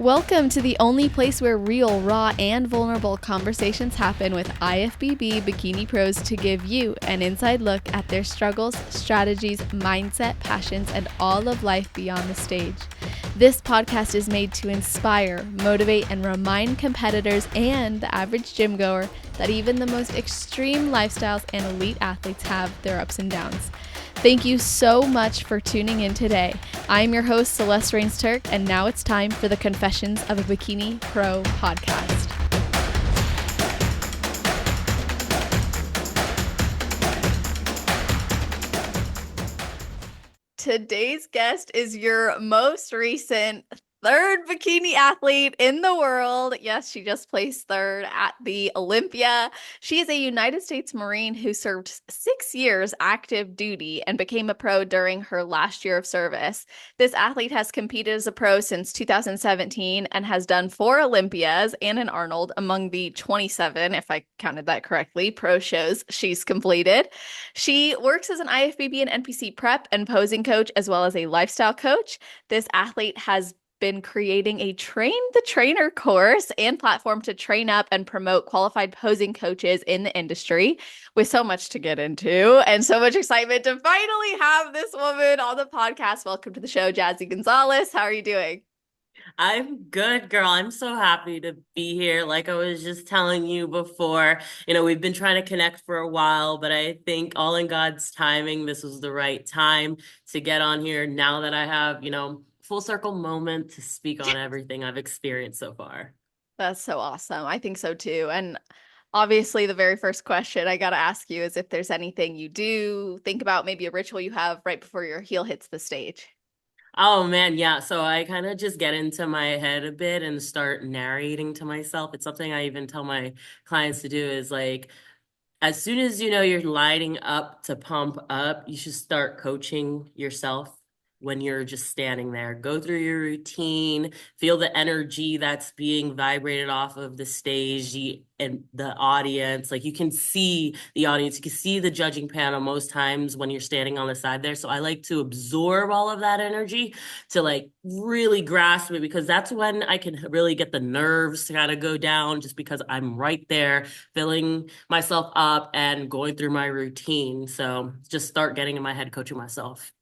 Welcome to the only place where real, raw, and vulnerable conversations happen with IFBB Bikini Pros to give you an inside look at their struggles, strategies, mindset, passions, and all of life beyond the stage. This podcast is made to inspire, motivate, and remind competitors and the average gym goer that even the most extreme lifestyles and elite athletes have their ups and downs. Thank you so much for tuning in today. I'm your host, Celeste Rains-Turk, and now it's time for the Confessions of a Bikini Pro podcast. Today's guest is your most recent third bikini athlete in the world. Yes, she just placed third at the Olympia. She is a United States Marine who served 6 years active duty and became a pro during her last year of service. This athlete has competed as a pro since 2017 and has done 4 Olympias and an Arnold among the 27, if I counted that correctly, pro shows she's completed. She works as an IFBB and NPC prep and posing coach, as well as a lifestyle coach. This athlete has been creating a train the trainer course and platform to train up and promote qualified posing coaches in the industry, with so much to get into and so much excitement to finally have this woman on the podcast. Welcome to the show, Jazzy Gonzalez. How are you doing? I'm good, girl. I'm so happy to be here. Like I was just telling you before, we've been trying to connect for a while, but I think all in God's timing, this was the right time to get on here now that I have, full circle moment to speak on everything I've experienced so far. That's so awesome. I think so too. And obviously, the very first question I got to ask you is if there's anything you do, think about maybe a ritual you have right before your heel hits the stage. Oh man, yeah. So I kind of just get into my head a bit and start narrating to myself. It's something I even tell my clients to do is like, as soon as you know you're lighting up to pump up, you should start coaching yourself when you're just standing there. Go through your routine, feel the energy that's being vibrated off of the stage and the audience. Like you can see the audience, you can see the judging panel most times when you're standing on the side there. So I like to absorb all of that energy to like really grasp it, because that's when I can really get the nerves to kind of go down, just because I'm right there filling myself up and going through my routine. So just start getting in my head coaching myself.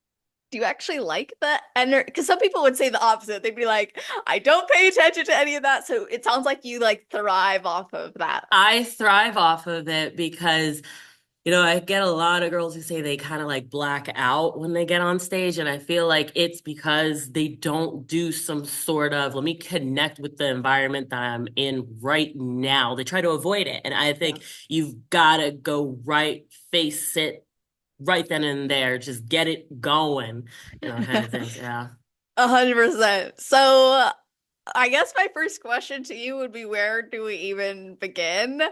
Do you actually like the energy? Because some people would say the opposite. They'd be like, I don't pay attention to any of that. So it sounds like you like thrive off of that. I thrive off of it because, I get a lot of girls who say they kind of like black out when they get on stage. And I feel like it's because they don't do some sort of, let me connect with the environment that I'm in right now. They try to avoid it. And I Yeah. think you've got to go right, face it right then and there. Just get it going, kind of things. Yeah. 100%. So I guess my first question to you would be, where do we even begin? I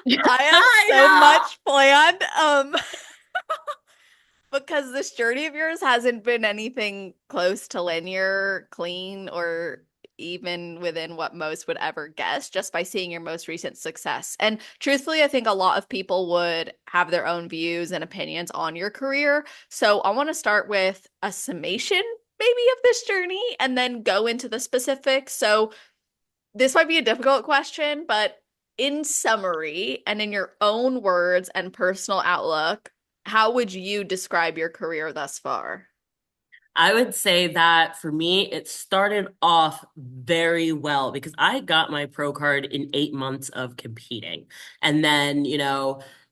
have I so know. much planned. Because this journey of yours hasn't been anything close to linear, clean, or even within what most would ever guess just by seeing your most recent success. And truthfully, I think a lot of people would have their own views and opinions on your career. So I want to start with a summation, maybe, of this journey and then go into the specifics. So this might be a difficult question, but in summary and in your own words and personal outlook, how would you describe your career thus far? I would say that for me, it started off very well because I got my pro card in 8 months of competing. And then,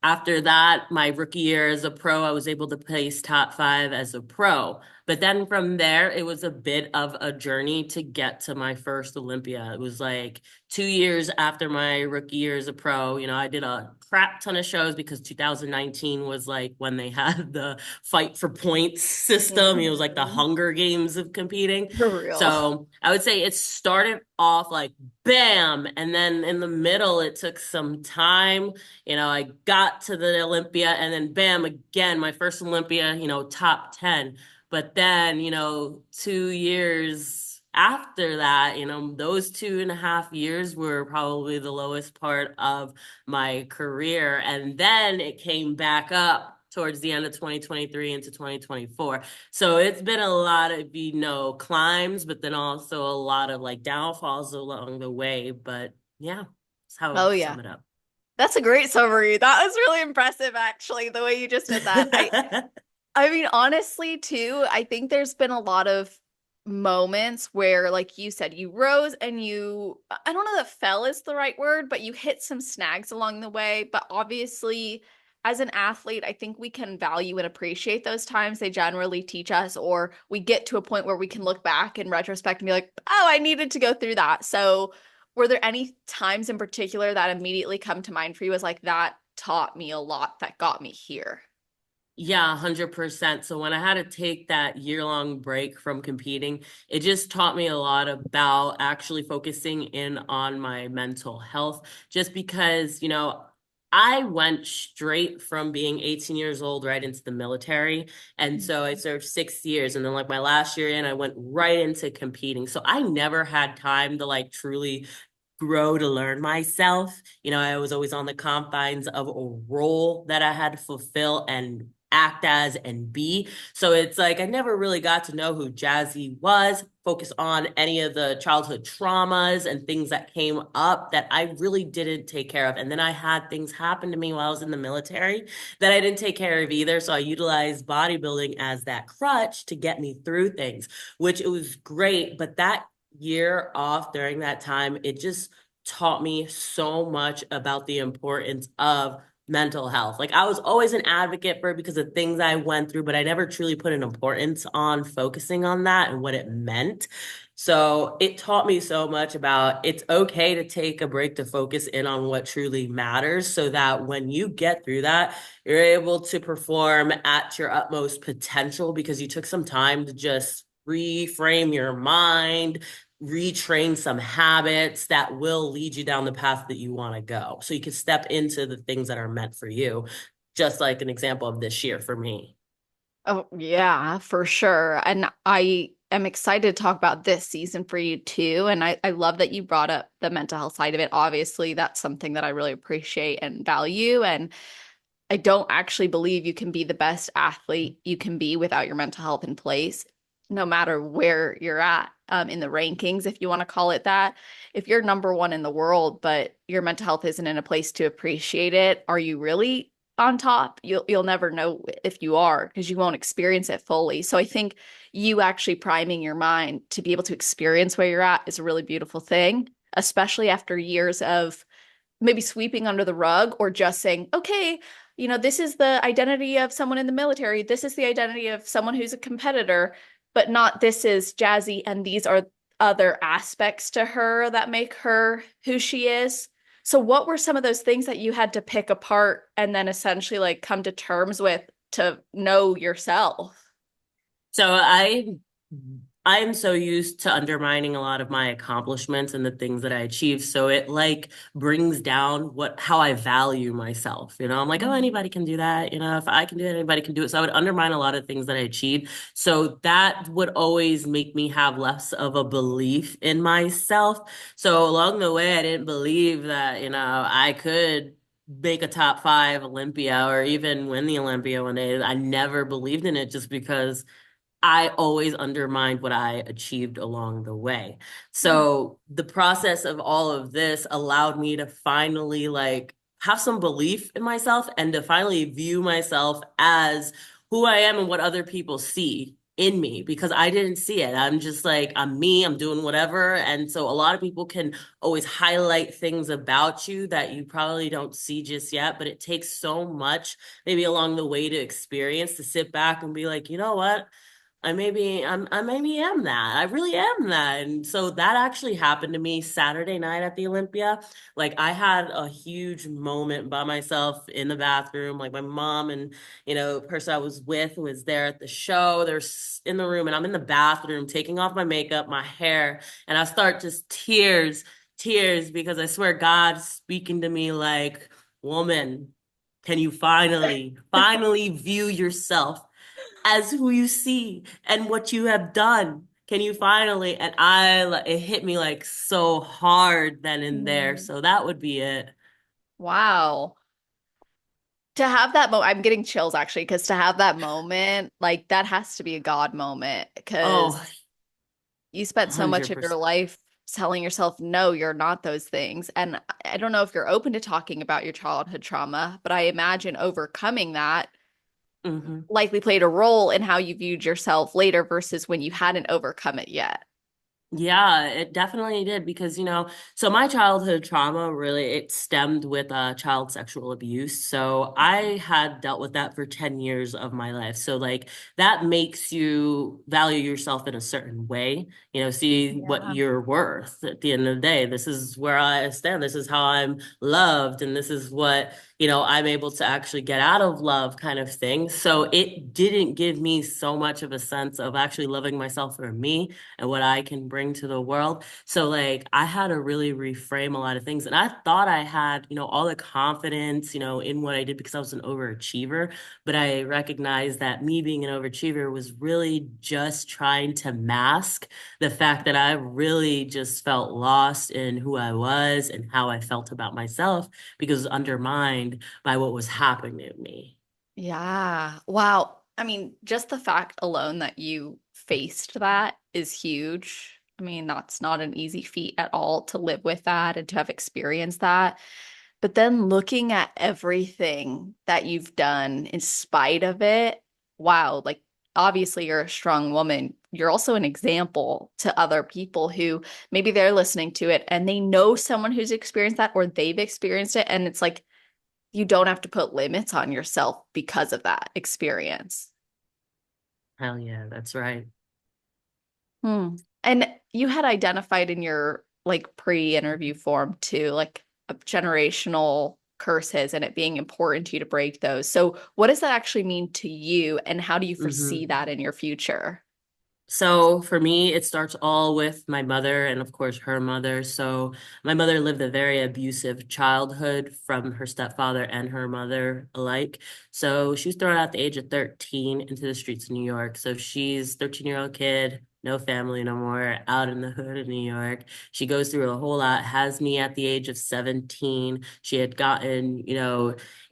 after that, my rookie year as a pro, I was able to place top 5 as a pro. But then from there, it was a bit of a journey to get to my first Olympia. It was like 2 years after my rookie year as a pro. I did a crap ton of shows because 2019 was like when they had the fight for points system. It was like the Mhm. Hunger Games of competing. For real. So I would say it started off like bam. And then in the middle, it took some time. I got to the Olympia and then bam, again, my first Olympia, top 10. But then, 2 years after that, those 2.5 years were probably the lowest part of my career. And then it came back up towards the end of 2023 into 2024. So it's been a lot of, climbs, but then also a lot of like downfalls along the way. But yeah, that's how I Oh would yeah. sum it up. That's a great summary. That was really impressive, actually, the way you just did that. I mean, honestly, too, I think there's been a lot of moments where, like you said, you rose and I don't know that fell is the right word, but you hit some snags along the way. But obviously, as an athlete, I think we can value and appreciate those times. They generally teach us, or we get to a point where we can look back in retrospect and be like, oh, I needed to go through that. So, were there any times in particular that immediately come to mind for you as like that taught me a lot that got me here? Yeah, 100%. So when I had to take that year-long break from competing, it just taught me a lot about actually focusing in on my mental health. Just because, I went straight from being 18 years old right into the military. And so I served 6 years. And then, like, my last year in, I went right into competing. So I never had time to, like, truly grow to learn myself. I was always on the confines of a role that I had to fulfill and act as and be. So it's like I never really got to know who Jazzy was, focus on any of the childhood traumas and things that came up that I really didn't take care of. And then I had things happen to me while I was in the military that I didn't take care of either. So I utilized bodybuilding as that crutch to get me through things, which it was great. But that year off during that time, it just taught me so much about the importance of mental health. Like I was always an advocate for it because of things I went through, but I never truly put an importance on focusing on that and what it meant. So it taught me so much about it's okay to take a break to focus in on what truly matters so that when you get through that, you're able to perform at your utmost potential because you took some time to just reframe your mind, retrain some habits that will lead you down the path that you want to go. So you can step into the things that are meant for you, just like an example of this year for me. Oh, yeah, for sure. And I am excited to talk about this season for you too. And I love that you brought up the mental health side of it. Obviously, that's something that I really appreciate and value. And I don't actually believe you can be the best athlete you can be without your mental health in place, no matter where you're at in the rankings, if you want to call it that. If you're number one in the world, but your mental health isn't in a place to appreciate it, are you really on top? You'll never know if you are because you won't experience it fully. So I think you actually priming your mind to be able to experience where you're at is a really beautiful thing, especially after years of maybe sweeping under the rug or just saying, okay, this is the identity of someone in the military. This is the identity of someone who's a competitor, but not this is Jazzy and these are other aspects to her that make her who she is. So what were some of those things that you had to pick apart and then essentially like come to terms with to know yourself? So I'm so used to undermining a lot of my accomplishments and the things that I achieve. So it like brings down how I value myself. I'm like, oh, anybody can do that. If I can do it, anybody can do it. So I would undermine a lot of things that I achieved. So that would always make me have less of a belief in myself. So along the way, I didn't believe that, I could make a top five Olympia or even win the Olympia one day. I never believed in it just because I always undermined what I achieved along the way. So the process of all of this allowed me to finally like have some belief in myself and to finally view myself as who I am and what other people see in me because I didn't see it. I'm just like, I'm me, I'm doing whatever. And so a lot of people can always highlight things about you that you probably don't see just yet, but it takes so much maybe along the way to experience to sit back and be like, you know what? I maybe am that. I really am that. And so that actually happened to me Saturday night at the Olympia. Like I had a huge moment by myself in the bathroom. Like my mom and, person I was with was there at the show. They're in the room and I'm in the bathroom taking off my makeup, my hair, and I start just tears because I swear God's speaking to me like, woman, can you finally view yourself as who you see and what you have done. Can you finally? And it hit me like so hard then and there. Mm. So that would be it. Wow. To have that moment, I'm getting chills actually, because to have that moment, like that has to be a God moment Oh, because you spent so much of your 100%. life telling yourself, no, you're not those things. And I don't know if you're open to talking about your childhood trauma, but I imagine overcoming that Hmm. likely played a role in how you viewed yourself later versus when you hadn't overcome it yet. Yeah, it definitely did because, so my childhood trauma really it stemmed with child sexual abuse. So I had dealt with that for 10 years of my life. So like that makes you value yourself in a certain way, see what Yeah. you're worth at the end of the day. This is where I stand. This is how I'm loved and this is what, I'm able to actually get out of love kind of thing. So it didn't give me so much of a sense of actually loving myself for me and what I can bring to the world. So like I had to really reframe a lot of things. And I thought I had, all the confidence, in what I did because I was an overachiever. But I recognized that me being an overachiever was really just trying to mask the fact that I really just felt lost in who I was and how I felt about myself because it was undermined by what was happening to me. Yeah. Wow. I mean, just the fact alone that you faced that is huge. I mean, that's not an easy feat at all to live with that and to have experienced that. But then looking at everything that you've done in spite of it, wow, like obviously you're a strong woman. You're also an example to other people who maybe they're listening to it and they know someone who's experienced that or they've experienced it. And it's like, you don't have to put limits on yourself because of that experience. Hell yeah, that's right. Hmm. And you had identified in your like pre-interview form too, like generational curses and it being important to you to break those. So what does that actually mean to you and how do you foresee Hmm. that in your future? So for me, it starts all with my mother and of course her mother. So my mother lived a very abusive childhood from her stepfather and her mother alike. So she was thrown out at the age of 13 into the streets of New York. So she's 13-year-old kid, no family no more, out in the hood of New York. She goes through a whole lot, has me at the age of 17. She had gotten,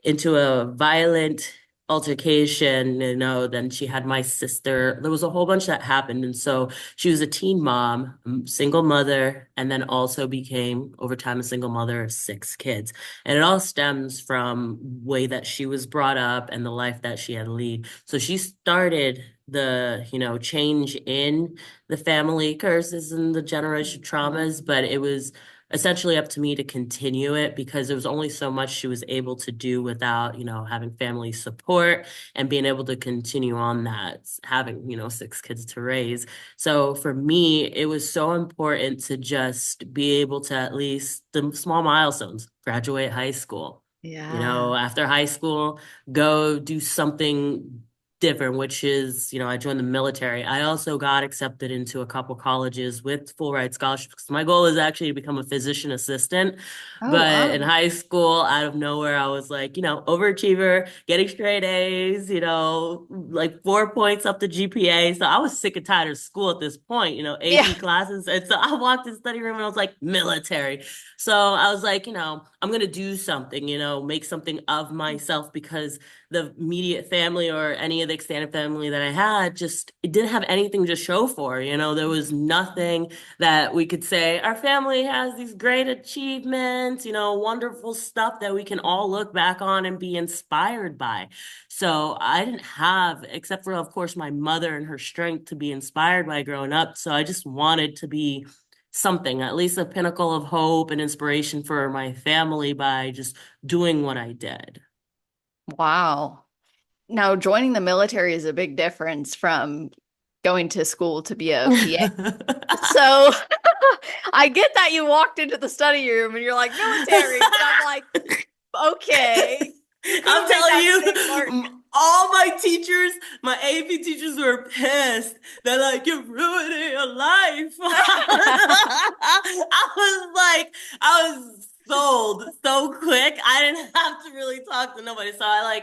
into a violent altercation, then she had my sister. There was a whole bunch that happened. And so she was a teen mom, single mother, and then also became over time a single mother of 6 kids. And it all stems from way that she was brought up and the life that she had lead. So she started the, change in the family curses and the generation traumas, but it was essentially up to me to continue it because there was only so much she was able to do without, having family support and being able to continue on that, having, 6 kids to raise. So for me, it was so important to just be able to at least the small milestones, graduate high school. Yeah. After high school, go do something different, which is, I joined the military. I also got accepted into a couple colleges with full ride scholarships. My goal is actually to become a physician assistant. Oh, But in wow. high school, out of nowhere, I was like, overachiever, getting straight A's, like 4 points up the GPA. So I was sick and tired of school at this point, Yeah. AP classes. And so I walked in the study room and I was like, military. So I was like, I'm going to do something, make something of myself because the immediate family or any of the extended family that I had just it didn't have anything to show for. There was nothing that we could say our family has these great achievements, wonderful stuff that we can all look back on and be inspired by. So I didn't have, except for of course my mother and her strength to be inspired by growing up. So I just wanted to be something, at least a pinnacle of hope and inspiration for my family by just doing what I did. Wow. Now, joining the military is a big difference from going to school to be a PA. So I get that you walked into the study room and you're like military, but I'm like, okay, you could I'm have made telling that you, same work. all my teachers, my AP teachers were pissed. They're like, you're ruining your life. I was sold so quick. I didn't have to really talk to nobody. So I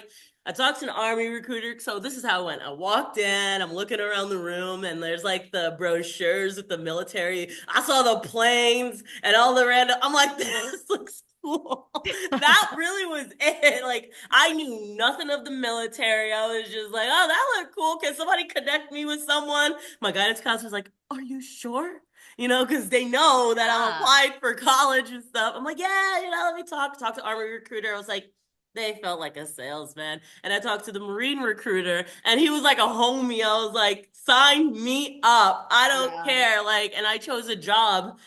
talked to an army recruiter. So this is how it went. I walked in, I'm looking around the room, and there's like the brochures with the military. I saw the planes and all the random. I'm like, this looks school. That really was it. Like, I knew nothing of the military. I was just like, oh, that looked cool. Can somebody connect me with someone? My guidance counselor was like, are you sure? You know, because they know that I'm Yeah. applied for college and stuff. I'm like, yeah, let me talk to Army recruiter. I was like, they felt like a salesman. And I talked to the Marine recruiter, and he was like a homie. I was like, sign me up. I don't Yeah. care. Like, and I chose a job.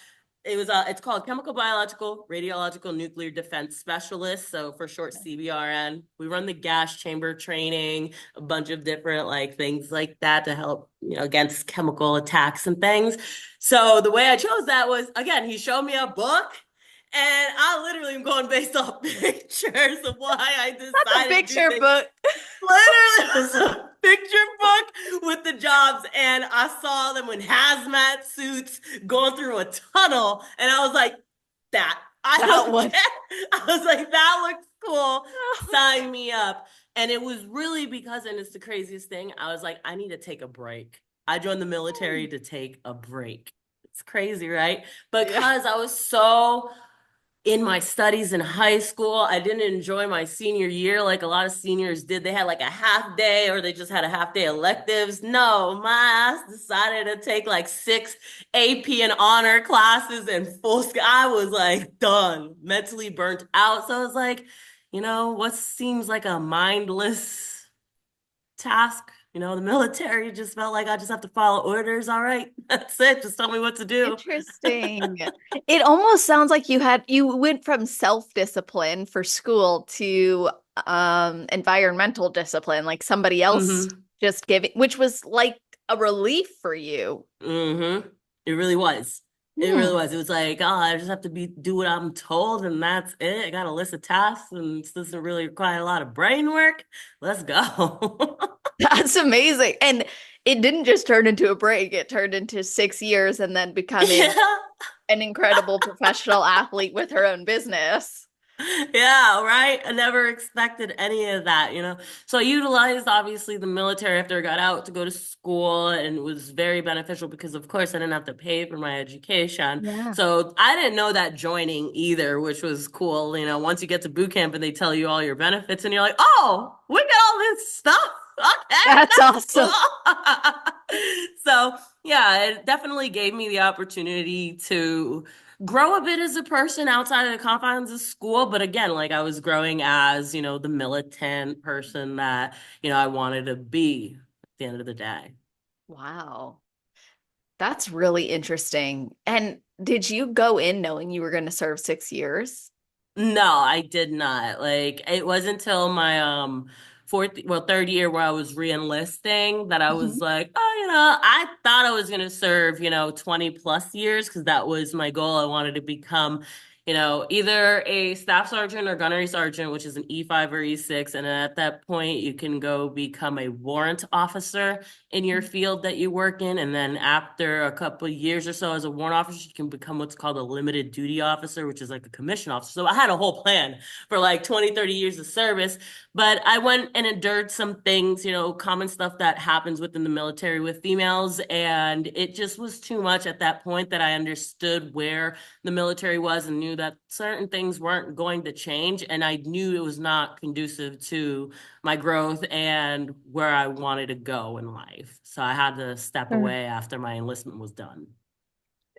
It's called Chemical Biological Radiological Nuclear Defense Specialist, so for short CBRN. We run the gas chamber training, a bunch of different like things like that to help, against chemical attacks and things. So the way I chose that was, again, he showed me a book, and I literally am going based off pictures of why I That's a decided to do picture things. book. Literally, it was a picture book with the jobs, and I saw them in hazmat suits going through a tunnel, and I was like, "That I That don't one. care." I was like, "That looks cool. Sign me up." And it was really because, and it's the craziest thing, I was like, "I need to take a break." I joined the military to take a break. It's crazy, right? Yeah. Because I was so in my studies in high school. I didn't enjoy my senior year like a lot of seniors did. They had like a half day or they just had a half day electives. No, my ass decided to take like six AP and honor classes and full school. I was like done, mentally burnt out. So I was like, what seems like a mindless task? The military just felt like I just have to follow orders. All right, that's it. Just tell me what to do. Interesting. It almost sounds like you went from self-discipline for school to environmental discipline, like somebody else hmm just giving, which was like a relief for you. It really was. It really Hmm. was. It was like, oh, I just have to do what I'm told, and that's it. I got a list of tasks, and this doesn't really require a lot of brain work. Let's go. That's amazing. And it didn't just turn into a break, it turned into 6 years and then becoming Yeah. an incredible professional athlete with her own business. Yeah, right. I never expected any of that. So I utilized obviously the military after I got out to go to school, and it was very beneficial because of course I didn't have to pay for my education. Yeah. So I didn't know that joining either, which was cool. Once you get to boot camp and they tell you all your benefits and you're like, oh, we got all this stuff. Okay, That's that's awesome. cool. So yeah, it definitely gave me the opportunity to grow a bit as a person outside of the confines of school. But again, like I was growing as, the militant person that, I wanted to be at the end of the day. Wow. That's really interesting. And did you go in knowing you were going to serve 6 years? No, I did not. Like it wasn't until my third year where I was re-enlisting that I was Mhm. like, oh, I thought I was gonna serve, 20 plus years because that was my goal. I wanted to become, either a staff sergeant or gunnery sergeant, which is an E5 or E6. And at that point, you can go become a warrant officer in your field that you work in. And then after a couple of years or so as a warrant officer, you can become what's called a limited duty officer, which is like a commission officer. So I had a whole plan for like 20, 30 years of service. But I went and endured some things, common stuff that happens within the military with females. And it just was too much at that point that I understood where the military was and knew that certain things weren't going to change. And I knew it was not conducive to my growth and where I wanted to go in life. So I had to step Sure. away after my enlistment was done.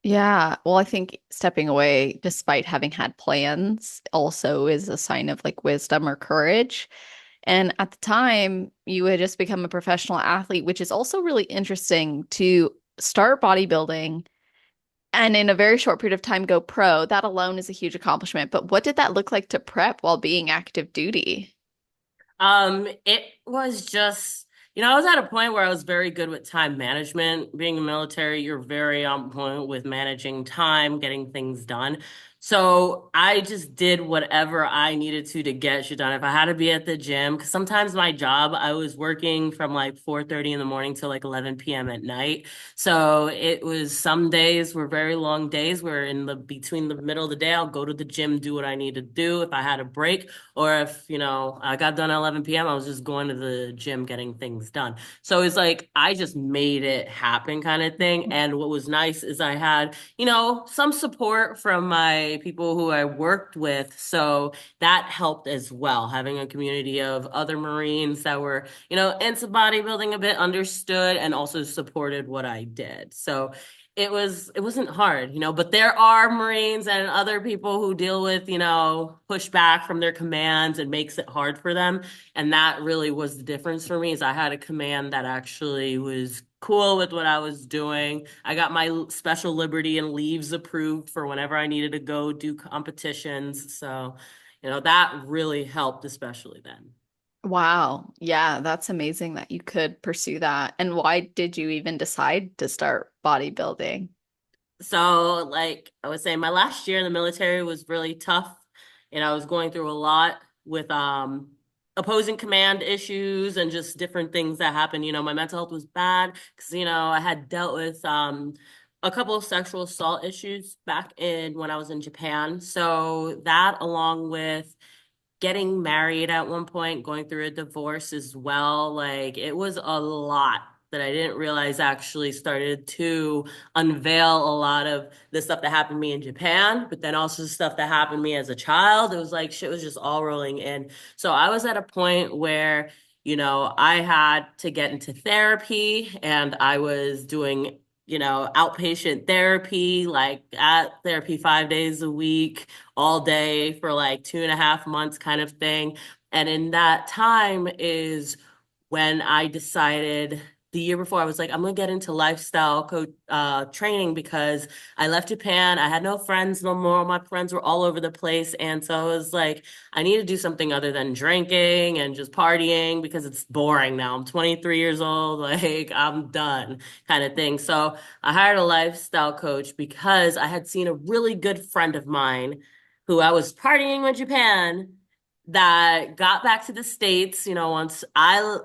Yeah. Well, I think stepping away, despite having had plans, also is a sign of like wisdom or courage. And at the time, you had just become a professional athlete, which is also really interesting to start bodybuilding and in a very short period of time go pro. That alone is a huge accomplishment. But what did that look like to prep while being active duty? It was just, I was at a point where I was very good with time management. Being in the military, you're very on point with managing time, getting things done. So I just did whatever I needed to get shit done. If I had to be at the gym, because sometimes my job, I was working from like 4:30 in the morning till like 11 p.m. at night. So it was some days were very long days where in the between the middle of the day, I'll go to the gym, do what I need to do. If I had a break, or if, I got done at 11 p.m., I was just going to the gym getting things done. So it's like I just made it happen kind of thing. And what was nice is I had, some support from my my people who I worked with. So that helped as well, having a community of other Marines that were, into bodybuilding a bit, understood and also supported what I did. So it wasn't hard, but there are Marines and other people who deal with, pushback from their commands and makes it hard for them. And that really was the difference for me is I had a command that actually was cool with what I was doing. I got my special liberty and leaves approved for whenever I needed to go do competitions. So, that really helped, especially then. Wow. Yeah, that's amazing that you could pursue that. And why did you even decide to start bodybuilding? So, like I was saying, my last year in the military was really tough. And I was going through a lot with opposing command issues and just different things that happened. My mental health was bad because, I had dealt with a couple of sexual assault issues back in when I was in Japan. So that along with getting married at one point, going through a divorce as well. Like it was a lot that I didn't realize actually started to unveil a lot of the stuff that happened to me in Japan, but then also the stuff that happened to me as a child. It was like shit was just all rolling in. So I was at a point where, I had to get into therapy and I was doing outpatient therapy, like at therapy 5 days a week, all day for like 2.5 months kind of thing. And in that time is when I decided the year before, I was like, I'm gonna get into lifestyle coach training because I left Japan. I had no friends no more. My friends were all over the place. And so I was like, I need to do something other than drinking and just partying because it's boring now. I'm 23 years old, like I'm done kind of thing. So I hired a lifestyle coach because I had seen a really good friend of mine who I was partying with Japan that got back to the States, once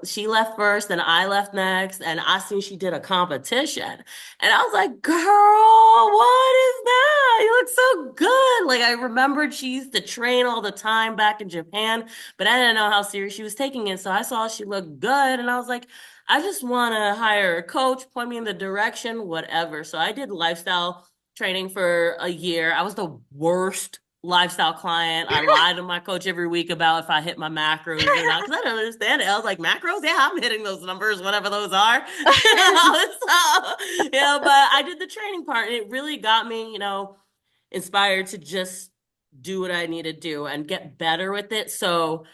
she left first, then I left next, and I seen she did a competition. And I was like, girl, what is that? You look so good. Like I remembered she used to train all the time back in Japan, but I didn't know how serious she was taking it. So I saw she looked good, and I was like, I just want to hire a coach, point me in the direction, whatever. So I did lifestyle training for a year. I was the worst lifestyle client. I lied to my coach every week about if I hit my macros or not because I don't understand it. I was like, macros? Yeah, I'm hitting those numbers, whatever those are. But I did the training part and it really got me, inspired to just do what I need to do and get better with it. So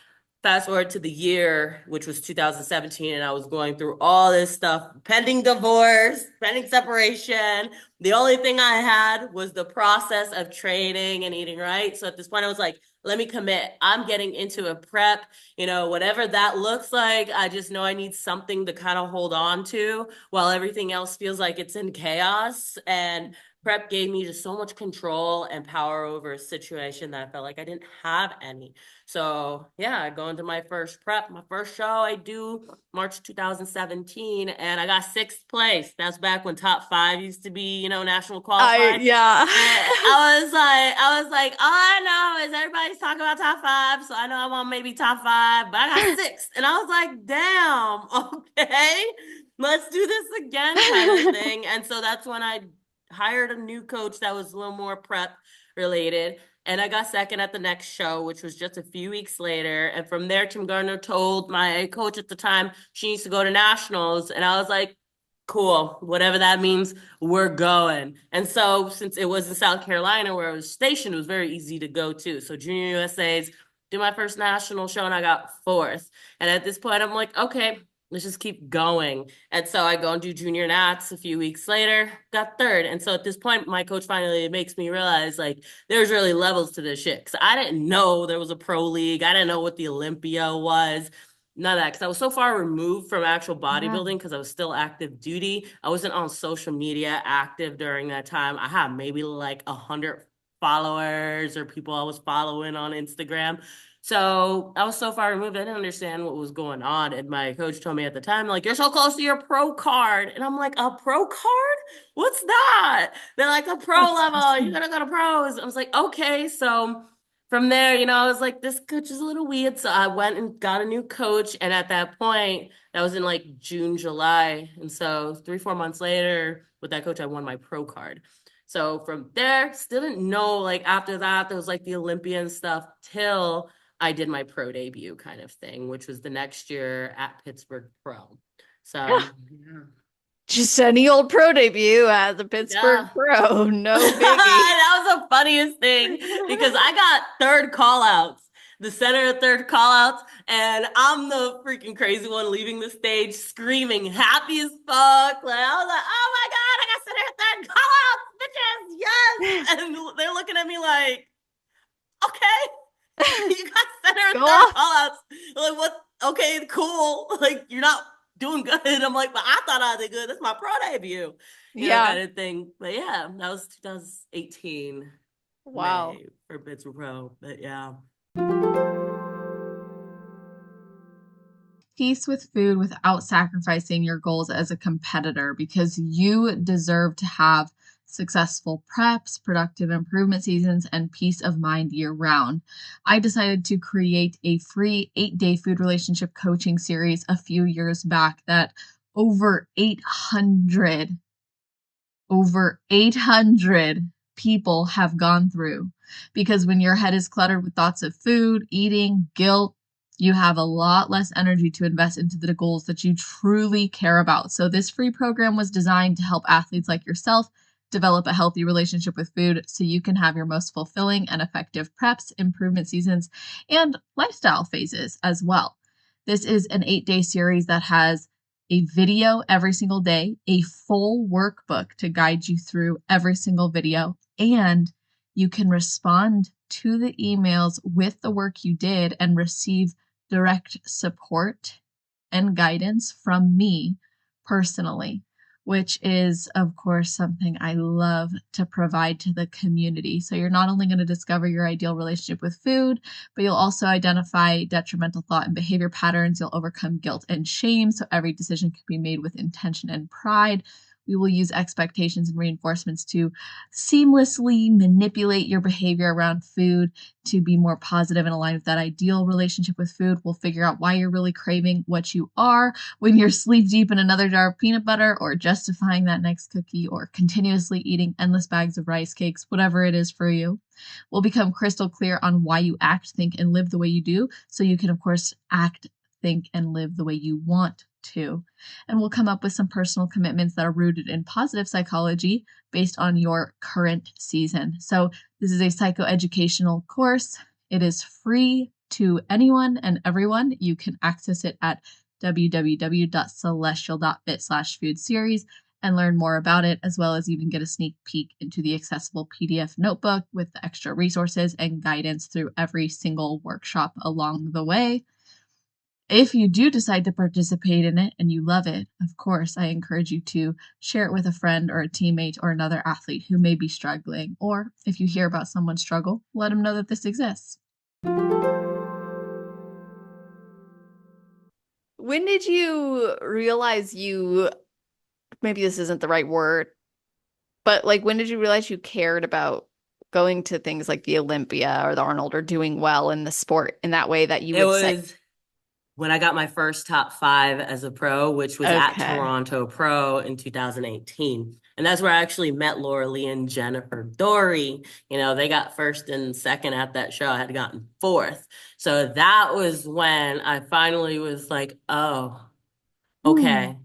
fast forward to the year, which was 2017, and I was going through all this stuff, pending divorce, pending separation. The only thing I had was the process of training and eating right. So at this point, I was like, let me commit. I'm getting into a prep, whatever that looks like. I just know I need something to kind of hold on to while everything else feels like it's in chaos. And prep gave me just so much control and power over a situation that I felt like I didn't have any. So yeah, I go into my first prep, my first show I do March 2017, and I got sixth place. That's back when top five used to be, national qualifying. Yeah. And I was like, all I know is everybody's talking about top five, so I know I'm on maybe top five, but I got sixth. And I was like, damn, okay, let's do this again, kind of thing. And so that's when I hired a new coach that was a little more prep related. And I got second at the next show, which was just a few weeks later. And from there, Tim Gardner told my coach at the time she needs to go to nationals. And I was like, cool, whatever that means, we're going. And so, since it was in South Carolina where I was stationed, it was very easy to go to. So, Junior USA's do my first national show, and I got fourth. And at this point, I'm like, okay, let's just keep going. And so I go and do junior nats a few weeks later, got third. And so at this point, my coach finally makes me realize like there's really levels to this shit. Cause I didn't know there was a pro league. I didn't know what the Olympia was. None of that. Cause I was so far removed from actual Yeah. bodybuilding because I was still active duty. I wasn't on social media active during that time. I had maybe like 100 followers or people I was following on Instagram. So I was so far removed, I didn't understand what was going on. And my coach told me at the time, like, you're so close to your pro card. And I'm like, a pro card? What's that? They're like, a pro level. You're gonna go to pros. I was like, okay. So from there, I was like, this coach is a little weird. So I went and got a new coach. And at that point, that was in like June, July. And so 3, 4 months later, with that coach, I won my pro card. So from there, still didn't know, like after that, there was like the Olympian stuff till I did my pro debut kind of thing, which was the next year at Pittsburgh Pro. So yeah. Just any old pro debut as a Pittsburgh Yeah. Pro. No biggie. That was the funniest thing because I got third call outs, the center of third call outs, and I'm the freaking crazy one leaving the stage screaming, happy as fuck. Like, I was like, oh my God, I got center of third call outs, bitches, yes. And they're looking at me like, okay, you got center Go of third off. call outs. Like, what? Okay, cool. Like, you're not doing good. I'm like, but I thought I did good. That's my pro debut, Yeah. kind of thing. But yeah, that was 2018 Wow. May for Bits Pro. But yeah. Peace with food without sacrificing your goals as a competitor because you deserve to have successful preps, productive improvement seasons, and peace of mind year round. I decided to create a free 8-day food relationship coaching series a few years back that over 800 over 800 people have gone through. Because when your head is cluttered with thoughts of food, eating, guilt, you have a lot less energy to invest into the goals that you truly care about. So, this free program was designed to help athletes like yourself develop a healthy relationship with food so you can have your most fulfilling and effective preps, improvement seasons, and lifestyle phases as well. This is an 8-day series that has a video every single day, a full workbook to guide you through every single video, and you can respond to the emails with the work you did and receive direct support and guidance from me personally, which is, of course, something I love to provide to the community. So you're not only going to discover your ideal relationship with food, but you'll also identify detrimental thought and behavior patterns. You'll overcome guilt and shame. So every decision can be made with intention and pride. We will use expectations and reinforcements to seamlessly manipulate your behavior around food to be more positive and aligned with that ideal relationship with food. We'll figure out why you're really craving what you are when you're sleep deep in another jar of peanut butter or justifying that next cookie or continuously eating endless bags of rice cakes, whatever it is for you. We'll become crystal clear on why you act, think, and live the way you do so you can, of course, act, think, and live the way you want to. And we'll come up with some personal commitments that are rooted in positive psychology based on your current season. So this is a psychoeducational course. It is free to anyone and everyone. You can access it at www.celestial.fit/food series and learn more about it, as well as even get a sneak peek into the accessible PDF notebook with the extra resources and guidance through every single workshop along the way. If you do decide to participate in it and you love it, of course, I encourage you to share it with a friend or a teammate or another athlete who may be struggling. Or if you hear about someone's struggle, let them know that this exists. When did you realize maybe this isn't the right word, but like when did you realize you cared about going to things like the Olympia or the Arnold or doing well in the sport in that way that you It would say, was when I got my first top five as a pro, which was at okay. Toronto Pro in 2018. And that's where I actually met Laura Lee and Jennifer Dory. They got first and second at that show. I had gotten fourth. So that was when I finally was like, oh, Hmm. okay,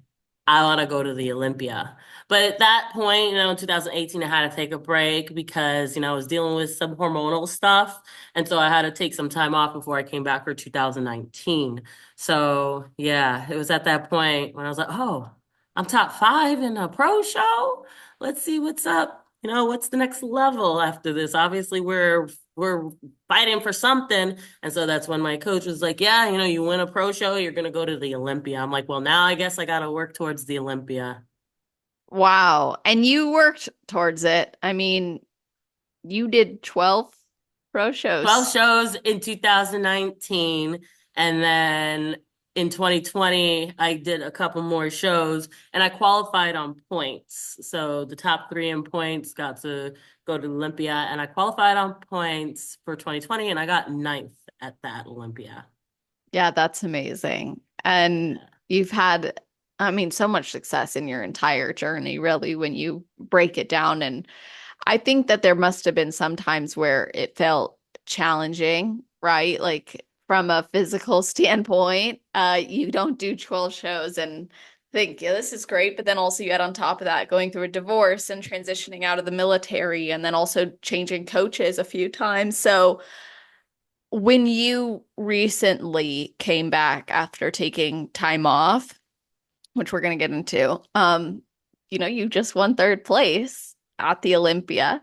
I want to go to the Olympia. But at that point, in 2018, I had to take a break because, I was dealing with some hormonal stuff. And so I had to take some time off before I came back for 2019. So yeah, it was at that point when I was like, oh, I'm top five in a pro show. Let's see what's up. What's the next level after this? Obviously, we're fighting for something. And so that's when my coach was like, yeah, you win a pro show, you're going to go to the Olympia. I'm like, well, now I guess I got to work towards the Olympia. Wow. And you worked towards it. I mean, you did 12 pro 12 shows. shows in 2019. And then in 2020, I did a couple more shows and I qualified on points. So the top three in points got to go to Olympia and I qualified on points for 2020 and I got ninth at that Olympia. Yeah, that's amazing. And you've had, I mean, so much success in your entire journey, really, when you break it down. And I think that there must have been some times where it felt challenging, right? Like from a physical standpoint, you don't do 12 shows and think, yeah, this is great. But then also you had on top of that going through a divorce and transitioning out of the military and then also changing coaches a few times. So when you recently came back after taking time off, which we're going to get into, you just won third place at the Olympia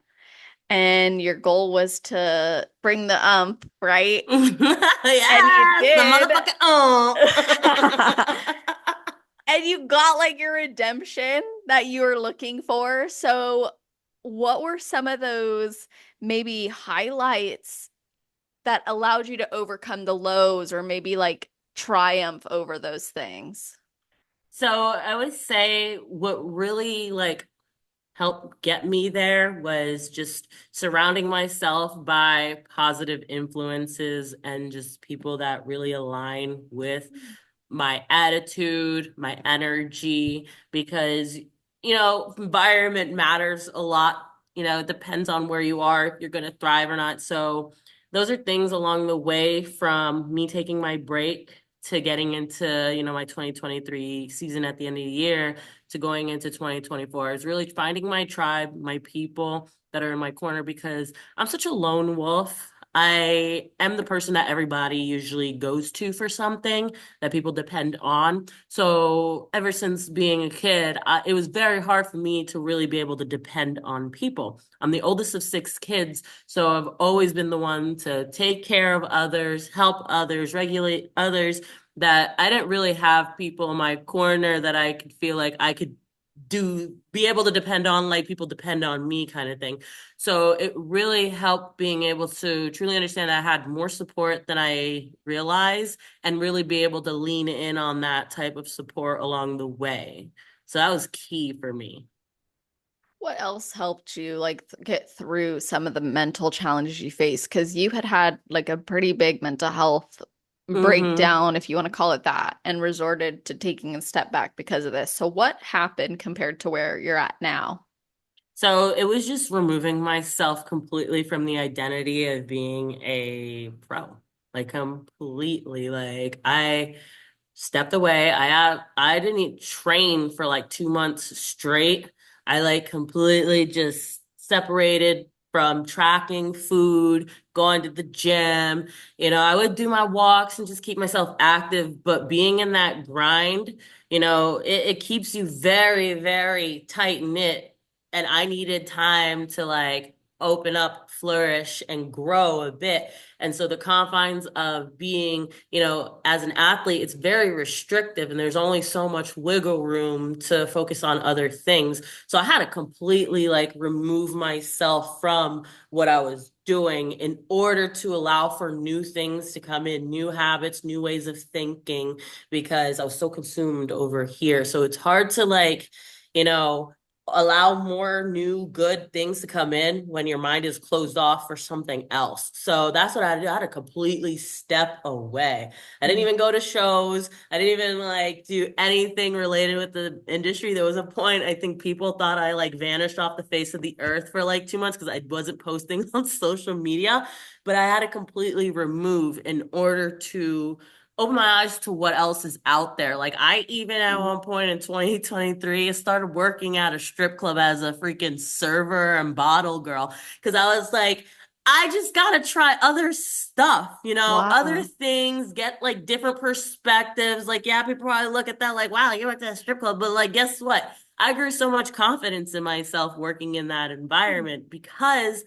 and your goal was to bring the right? And you Yes, the did. motherfucking oh. And you got like your redemption that you were looking for. So, what were some of those maybe highlights that allowed you to overcome the lows or maybe like triumph over those things? So I would say what really like helped get me there was just surrounding myself by positive influences and just people that really align with my attitude, my energy, because, environment matters a lot. It depends on where you are, if you're going to thrive or not. So those are things along the way from me taking my break to getting into, my 2023 season at the end of the year to going into 2024 is really finding my tribe, my people that are in my corner because I'm such a lone wolf. I am the person that everybody usually goes to for something that people depend on. So ever since being a kid, it was very hard for me to really be able to depend on people. I'm the oldest of six kids, so I've always been the one to take care of others, help others, regulate others. That I didn't really have people in my corner that I could feel like I could be able to depend on like people depend on me kind of thing. So it really helped being able to truly understand that I had more support than I realized and really be able to lean in on that type of support along the way. So that was key for me. What else helped you like get through some of the mental challenges you faced? Because you had like a pretty big mental health Hmm. breakdown, if you want to call it that, and resorted to taking a step back because of this. So what happened compared to where you're at now? So it was just removing myself completely from the identity of being a pro, like completely. Like I stepped away. I didn't train for like 2 months straight. I like completely just separated from tracking food, going to the gym. I would do my walks and just keep myself active, but being in that grind, it keeps you very, very tight knit. And I needed time to like open up, flourish, and grow a bit. And so the confines of being, as an athlete, it's very restrictive and there's only so much wiggle room to focus on other things. So I had to completely like remove myself from what I was doing in order to allow for new things to come in, new habits, new ways of thinking, because I was so consumed over here. So it's hard to like, you know, allow more new good things to come in when your mind is closed off for something else. So that's what I did. I had to completely step away. I didn't even go to shows. I didn't even like do anything related with the industry. There was a point I think people thought I like vanished off the face of the earth for like 2 months because I wasn't posting on social media, but I had to completely remove in order to open my eyes to what else is out there. Like I even at one point in 2023 started working at a strip club as a freaking server and bottle girl because I was like, I just gotta try other stuff, other Wow. things, get like different perspectives. Like, yeah, people probably look at that like, wow, you went to a strip club, but like, guess what? I grew so much confidence in myself working in that environment because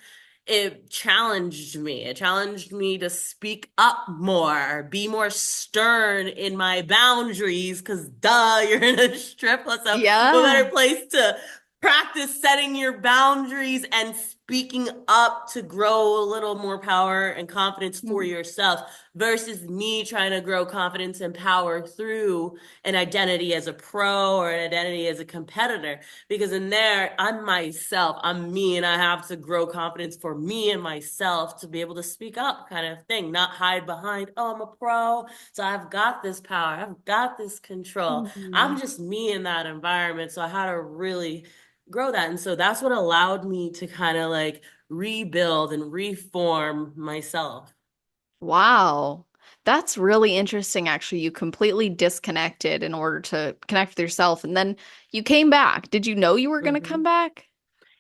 it challenged me. It challenged me to speak up more, be more stern in my boundaries, because duh, you're in a strip club. So what Yeah. better place to practice setting your boundaries and speaking up to grow a little more power and confidence for yourself versus me trying to grow confidence and power through an identity as a pro or an identity as a competitor, because in there I'm myself, I'm me, and I have to grow confidence for me and myself to be able to speak up kind of thing, not hide behind, oh, I'm a pro, so I've got this power, I've got this control. Mhm. I'm just me in that environment. So I had to really grow that. And so that's what allowed me to kind of like rebuild and reform myself. Wow. That's really interesting, actually. You completely disconnected in order to connect with yourself, and then you came back. Did you know you were going to come Mhm. back?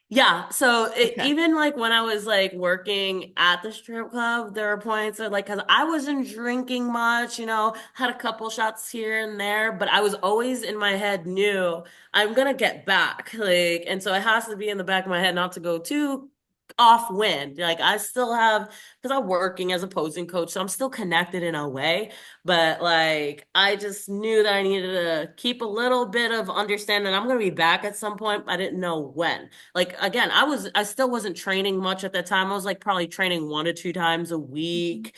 Yeah, so Okay. even like when I was like working at the strip club, there were points where like, because I wasn't drinking much, had a couple shots here and there, but I was always in my head knew I'm gonna get back. Like, and so it has to be in the back of my head not to go too off wind. Like, I still have, because I'm working as a posing coach, so I'm still connected in a way. But like, I just knew that I needed to keep a little bit of understanding. I'm gonna be back at some point. I didn't know when. Like again, I still wasn't training much at that time. I was like probably training 1 to 2 times a week,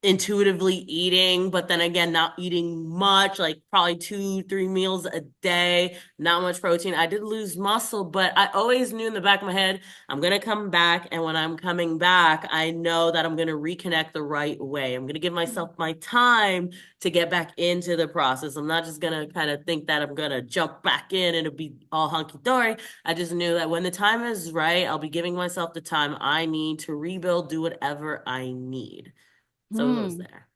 intuitively eating, but then again, not eating much, like probably 2, 3 meals a day, not much protein. I did lose muscle, but I always knew in the back of my head, I'm gonna come back. And when I'm coming back, I know that I'm gonna reconnect the right way. I'm gonna give myself my time to get back into the process. I'm not just gonna kind of think that I'm gonna jump back in and it'll be all hunky dory. I just knew that when the time is right, I'll be giving myself the time I need to rebuild, do whatever I need. So it was Hmm. there.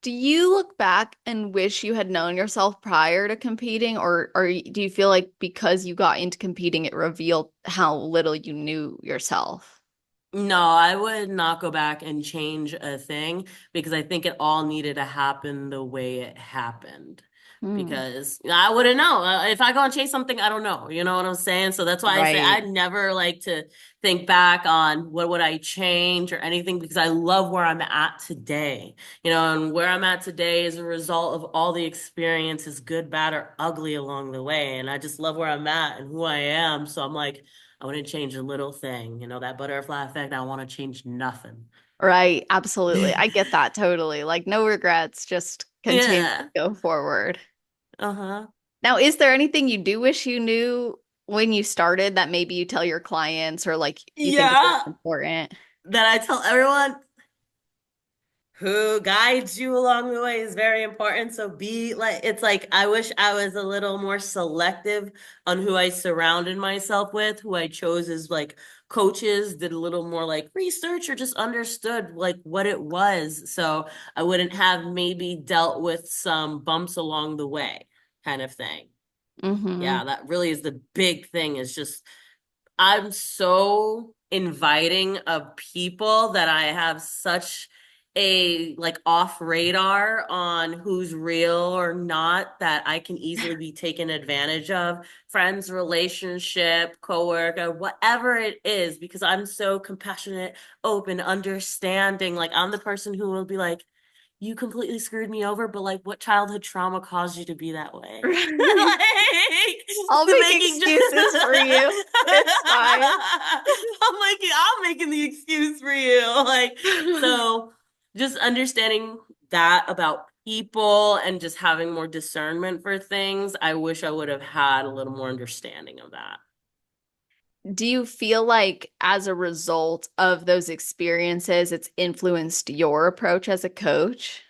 Do you look back and wish you had known yourself prior to competing, or do you feel like because you got into competing, it revealed how little you knew yourself? No, I would not go back and change a thing because I think it all needed to happen the way it happened. Hmm. Because I wouldn't know. If I go and chase something, I don't know. You know what I'm saying? So that's why I say Right. I'd never like to think back on what would I change or anything because I love where I'm at today. And where I'm at today is a result of all the experiences, good, bad, or ugly along the way. And I just love where I'm at and who I am. So I'm like, I wouldn't change a little thing. That butterfly effect, I want to change nothing. Right. Absolutely. I get that totally. Like no regrets, just continue to Yeah. go forward. Uh-huh. Now, is there anything you do wish you knew when you started that maybe you tell your clients or like you think is really Yeah. important? That I tell everyone who guides you along the way is very important. So be like, it's like, I wish I was a little more selective on who I surrounded myself with, who I chose as like coaches, did a little more like research or just understood like what it was. So I wouldn't have maybe dealt with some bumps along the way kind of thing. Mm-hmm. Yeah, that really is the big thing is just I'm so inviting of people that I have such a like off radar on who's real or not that I can easily be taken advantage of. Friends, relationship, coworker, whatever it is, because I'm so compassionate, open, understanding. Like I'm the person who will be like, you completely screwed me over, but like what childhood trauma caused you to be that way? I'll Like make making just excuses for you. It's fine. I'm making the excuse for you. Like so just understanding that about people and just having more discernment for things, I wish I would have had a little more understanding of that. Do you feel like as a result of those experiences, it's influenced your approach as a coach?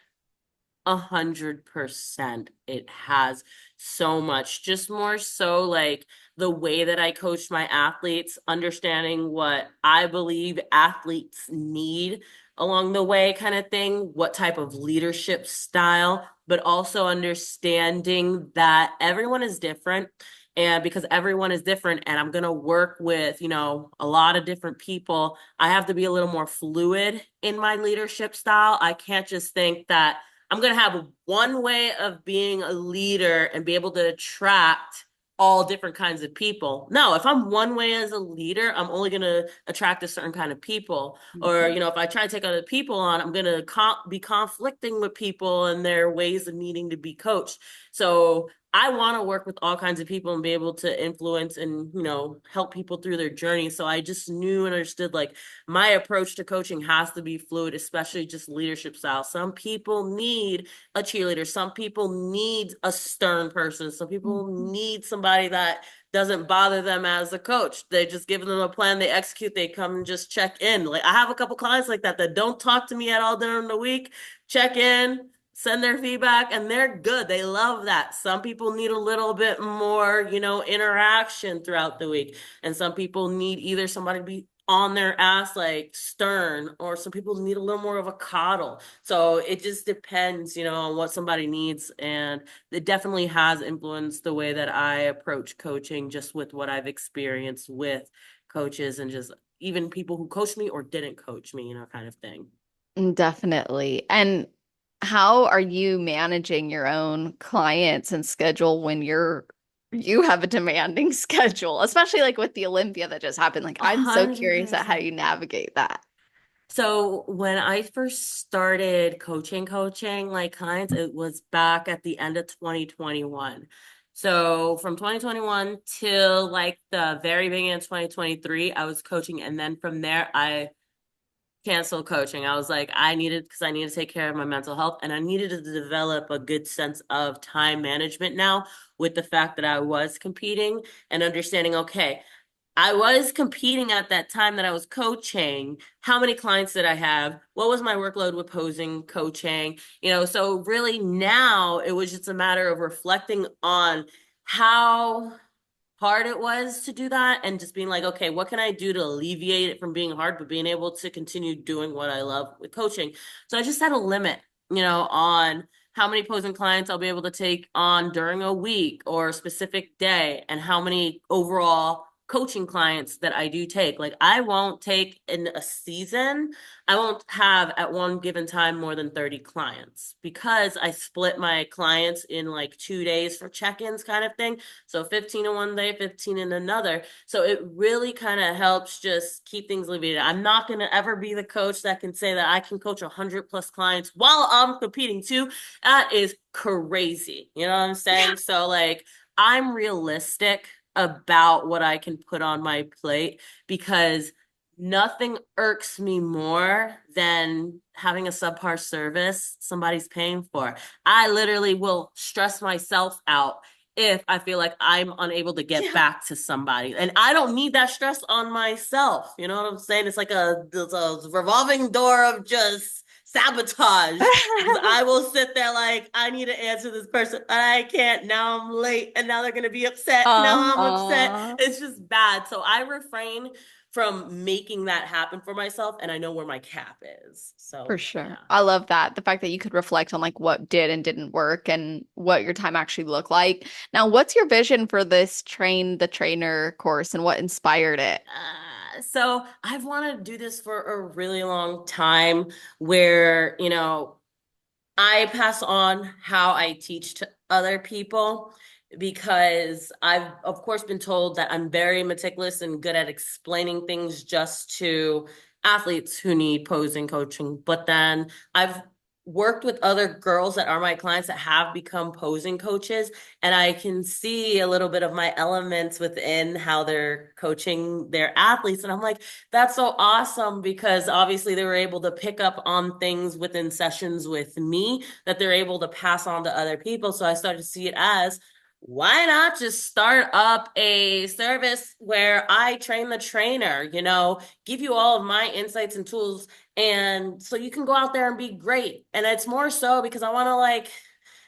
100% it has so much, just more so like the way that I coach my athletes, understanding what I believe athletes need along the way, kind of thing, what type of leadership style, but also understanding that everyone is different. And because everyone is different, and I'm going to work with, a lot of different people, I have to be a little more fluid in my leadership style. I can't just think that I'm going to have one way of being a leader and be able to attract all different kinds of people. No, if I'm one way as a leader, I'm only going to attract a certain kind of people. Or, Mhm. if I try to take other people on, I'm going to be conflicting with people and their ways of needing to be coached. So I want to work with all kinds of people and be able to influence and, help people through their journey. So I just knew and understood like my approach to coaching has to be fluid, especially just leadership style. Some people need a cheerleader. Some people need a stern person. Some people need somebody that doesn't bother them as a coach. They just give them a plan, they execute, they come and just check in. Like I have a couple clients like that don't talk to me at all during the week, check in, send their feedback and they're good. They love that. Some people need a little bit more, interaction throughout the week. And some people need either somebody to be on their ass like stern, or some people need a little more of a coddle. So it just depends, on what somebody needs. And it definitely has influenced the way that I approach coaching, just with what I've experienced with coaches and just even people who coached me or didn't coach me, kind of thing. Definitely. And how are you managing your own clients and schedule when you have a demanding schedule, especially like with the Olympia that just happened? Like, A I'm so hundred curious at how percent. you navigate that. So when I first started coaching like clients, it was back at the end of 2021. So from 2021 till like the very beginning of 2023, I was coaching. And then from there, I canceled coaching. I was like, because I needed to take care of my mental health and I needed to develop a good sense of time management now, with the fact that I was competing and understanding, okay, I was competing at that time that I was coaching. How many clients did I have? What was my workload with posing coaching? So really now it was just a matter of reflecting on how hard it was to do that, and just being like, okay, what can I do to alleviate it from being hard, but being able to continue doing what I love with coaching. So I just set a limit, on how many posing clients I'll be able to take on during a week or a specific day, and how many overall coaching clients that I do take. Like, I won't take in a season, I won't have at one given time more than 30 clients, because I split my clients in like 2 days for check-ins kind of thing. So 15 in one day, 15 in another. So it really kind of helps just keep things alleviated. I'm not going to ever be the coach that can say that I can coach 100 plus clients while I'm competing too. That is crazy. You know what I'm saying? So like, I'm realistic about what I can put on my plate, because nothing irks me more than having a subpar service somebody's paying for. I literally will stress myself out if I feel like I'm unable to get Yeah. back to somebody. And I don't need that stress on myself. You know what I'm saying? It's like it's a revolving door of just sabotage, because I will sit there like, I need to answer this person. I can't. Now I'm late and now they're going to be upset. Now I'm upset. Uh-huh. It's just bad. So I refrain from making that happen for myself, and I know where my cap is. For So, sure. yeah. I love that. The fact that you could reflect on like what did and didn't work and what your time actually looked like. Now, what's your vision for this train the trainer course and what inspired it? So I've wanted to do this for a really long time, where, I pass on how I teach to other people, because I've, of course, been told that I'm very meticulous and good at explaining things just to athletes who need posing coaching. But then I've worked with other girls that are my clients that have become posing coaches, and I can see a little bit of my elements within how they're coaching their athletes. And I'm like, that's so awesome, because obviously they were able to pick up on things within sessions with me that they're able to pass on to other people. So I started to see it as, why not just start up a service where I train the trainer, give you all of my insights and tools, and so you can go out there and be great. And it's more so because I want to like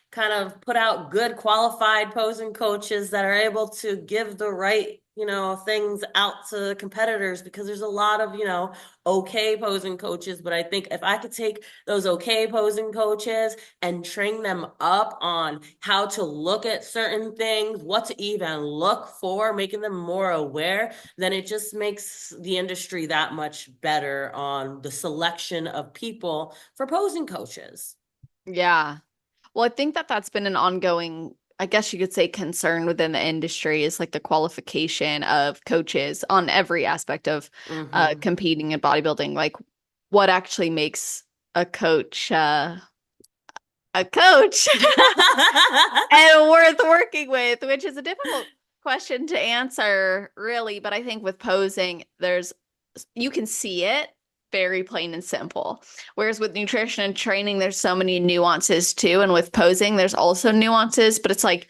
kind of put out good qualified posing coaches that are able to give the right, things out to competitors, because there's a lot of, okay posing coaches. But I think if I could take those okay posing coaches and train them up on how to look at certain things, what to even look for, making them more aware, then it just makes the industry that much better on the selection of people for posing coaches. Yeah. Well, I think that that's been an ongoing, I guess you could say, concern within the industry is like the qualification of coaches on every aspect of Mm-hmm. competing in bodybuilding. Like, what actually makes a coach a coach and worth working with, which is a difficult question to answer, really. But I think with posing, you can see it very plain and simple. Whereas with nutrition and training, there's so many nuances too. And with posing, there's also nuances, but it's like,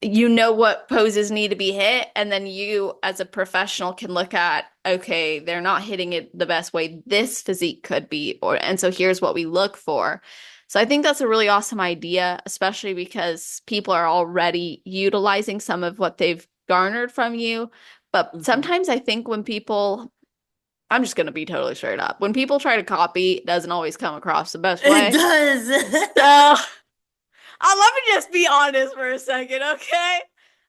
what poses need to be hit. And then you, as a professional, can look at, okay, they're not hitting it the best way this physique could be. And so here's what we look for. So I think that's a really awesome idea, especially because people are already utilizing some of what they've garnered from you. But Mhm. sometimes I think when people, I'm just going to be totally straight up, when people try to copy, it doesn't always come across the best It way. does. So let me just be honest for a second, okay?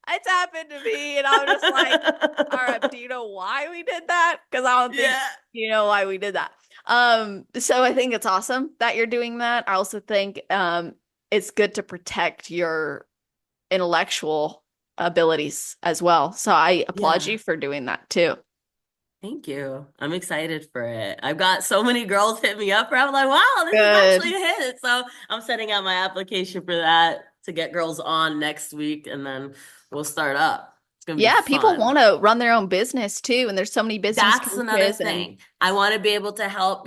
It's happened to me, and I'm just like, all right, but do you know why we did that? Because I don't think Yeah. you know why we did that. So I think it's awesome that you're doing that. I also think it's good to protect your intellectual abilities as well. So I applaud Yeah. you for doing that too. Thank you. I'm excited for it. I've got so many girls hit me up where I'm like, wow, this is actually Good. a hit. So I'm setting out my application for that to get girls on next week and then we'll start up. It's gonna be Yeah, people fun. want to run their own business too, and there's so many business That's another coaches and thing. I want to be able to help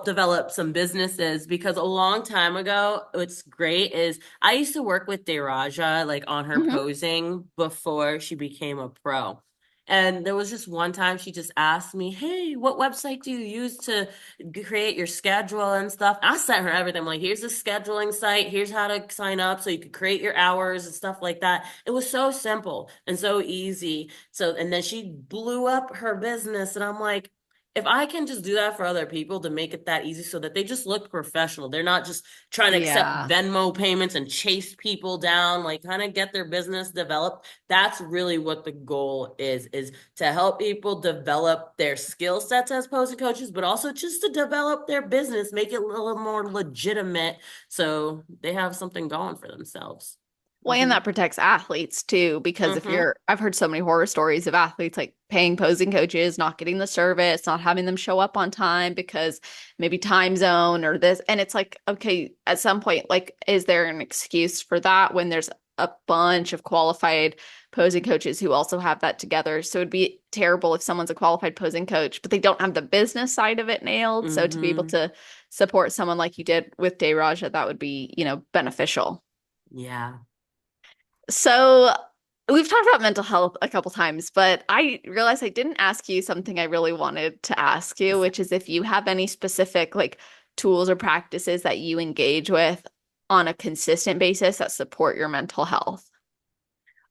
develop some businesses because a long time ago, what's great is I used to work with Deraja like on her Mhm. posing before she became a pro. And there was just one time she just asked me, "Hey, what website do you use to create your schedule and stuff?" I sent her everything. I'm like, "Here's the scheduling site. Here's how to sign up so you could create your hours and stuff like that." It was so simple and so easy. So, and then she blew up her business, and I'm like, if I can just do that for other people to make it that easy so that they just look professional, they're not just trying to accept Yeah. Venmo payments and chase people down, like kind of get their business developed. That's really what the goal is to help people develop their skill sets as posing coaches, but also just to develop their business, make it a little more legitimate so they have something going for themselves. Well, and Mm-hmm. that protects athletes too, because if Mm-hmm. you're, I've heard so many horror stories of athletes like paying posing coaches, not getting the service, not having them show up on time because maybe time zone or this. And it's like, okay, at some point, like, is there an excuse for that when there's a bunch of qualified posing coaches who also have that together? So it'd be terrible if someone's a qualified posing coach, but they don't have the business side of it nailed. So to be able Mm-hmm. to support someone like you did with Day Raja, that would be, beneficial. Yeah. So we've talked about mental health a couple times, but I realized I didn't ask you something I really wanted to ask you, which is if you have any specific like tools or practices that you engage with on a consistent basis that support your mental health.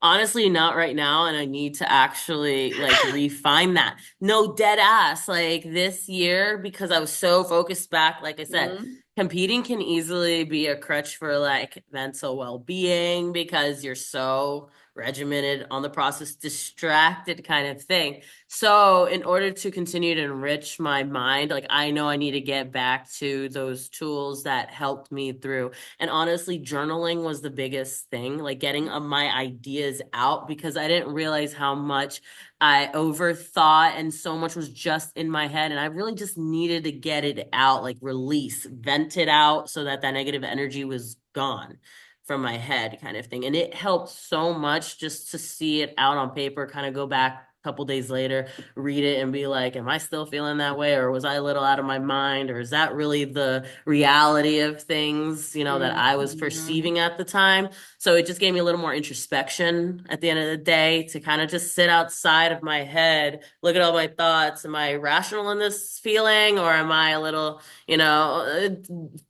Honestly, not right now, and I need to actually like refine that. No, dead ass. Like this year, because I was so focused back, like I said, Mhm. competing can easily be a crutch for like mental well-being because you're so regimented on the process, distracted kind of thing. So, in order to continue to enrich my mind, like I know I need to get back to those tools that helped me through. And honestly, journaling was the biggest thing, like getting my ideas out because I didn't realize how much I overthought and so much was just in my head. And I really just needed to get it out, like release, vent it out so that that negative energy was gone from my head kind of thing. And it helped so much just to see it out on paper, kind of go back a couple days later, read it and be like, am I still feeling that way? Or was I a little out of my mind? Or is that really the reality of things, that I was Mhm. perceiving at the time? So it just gave me a little more introspection at the end of the day to kind of just sit outside of my head, look at all my thoughts. Am I rational in this feeling or am I a little,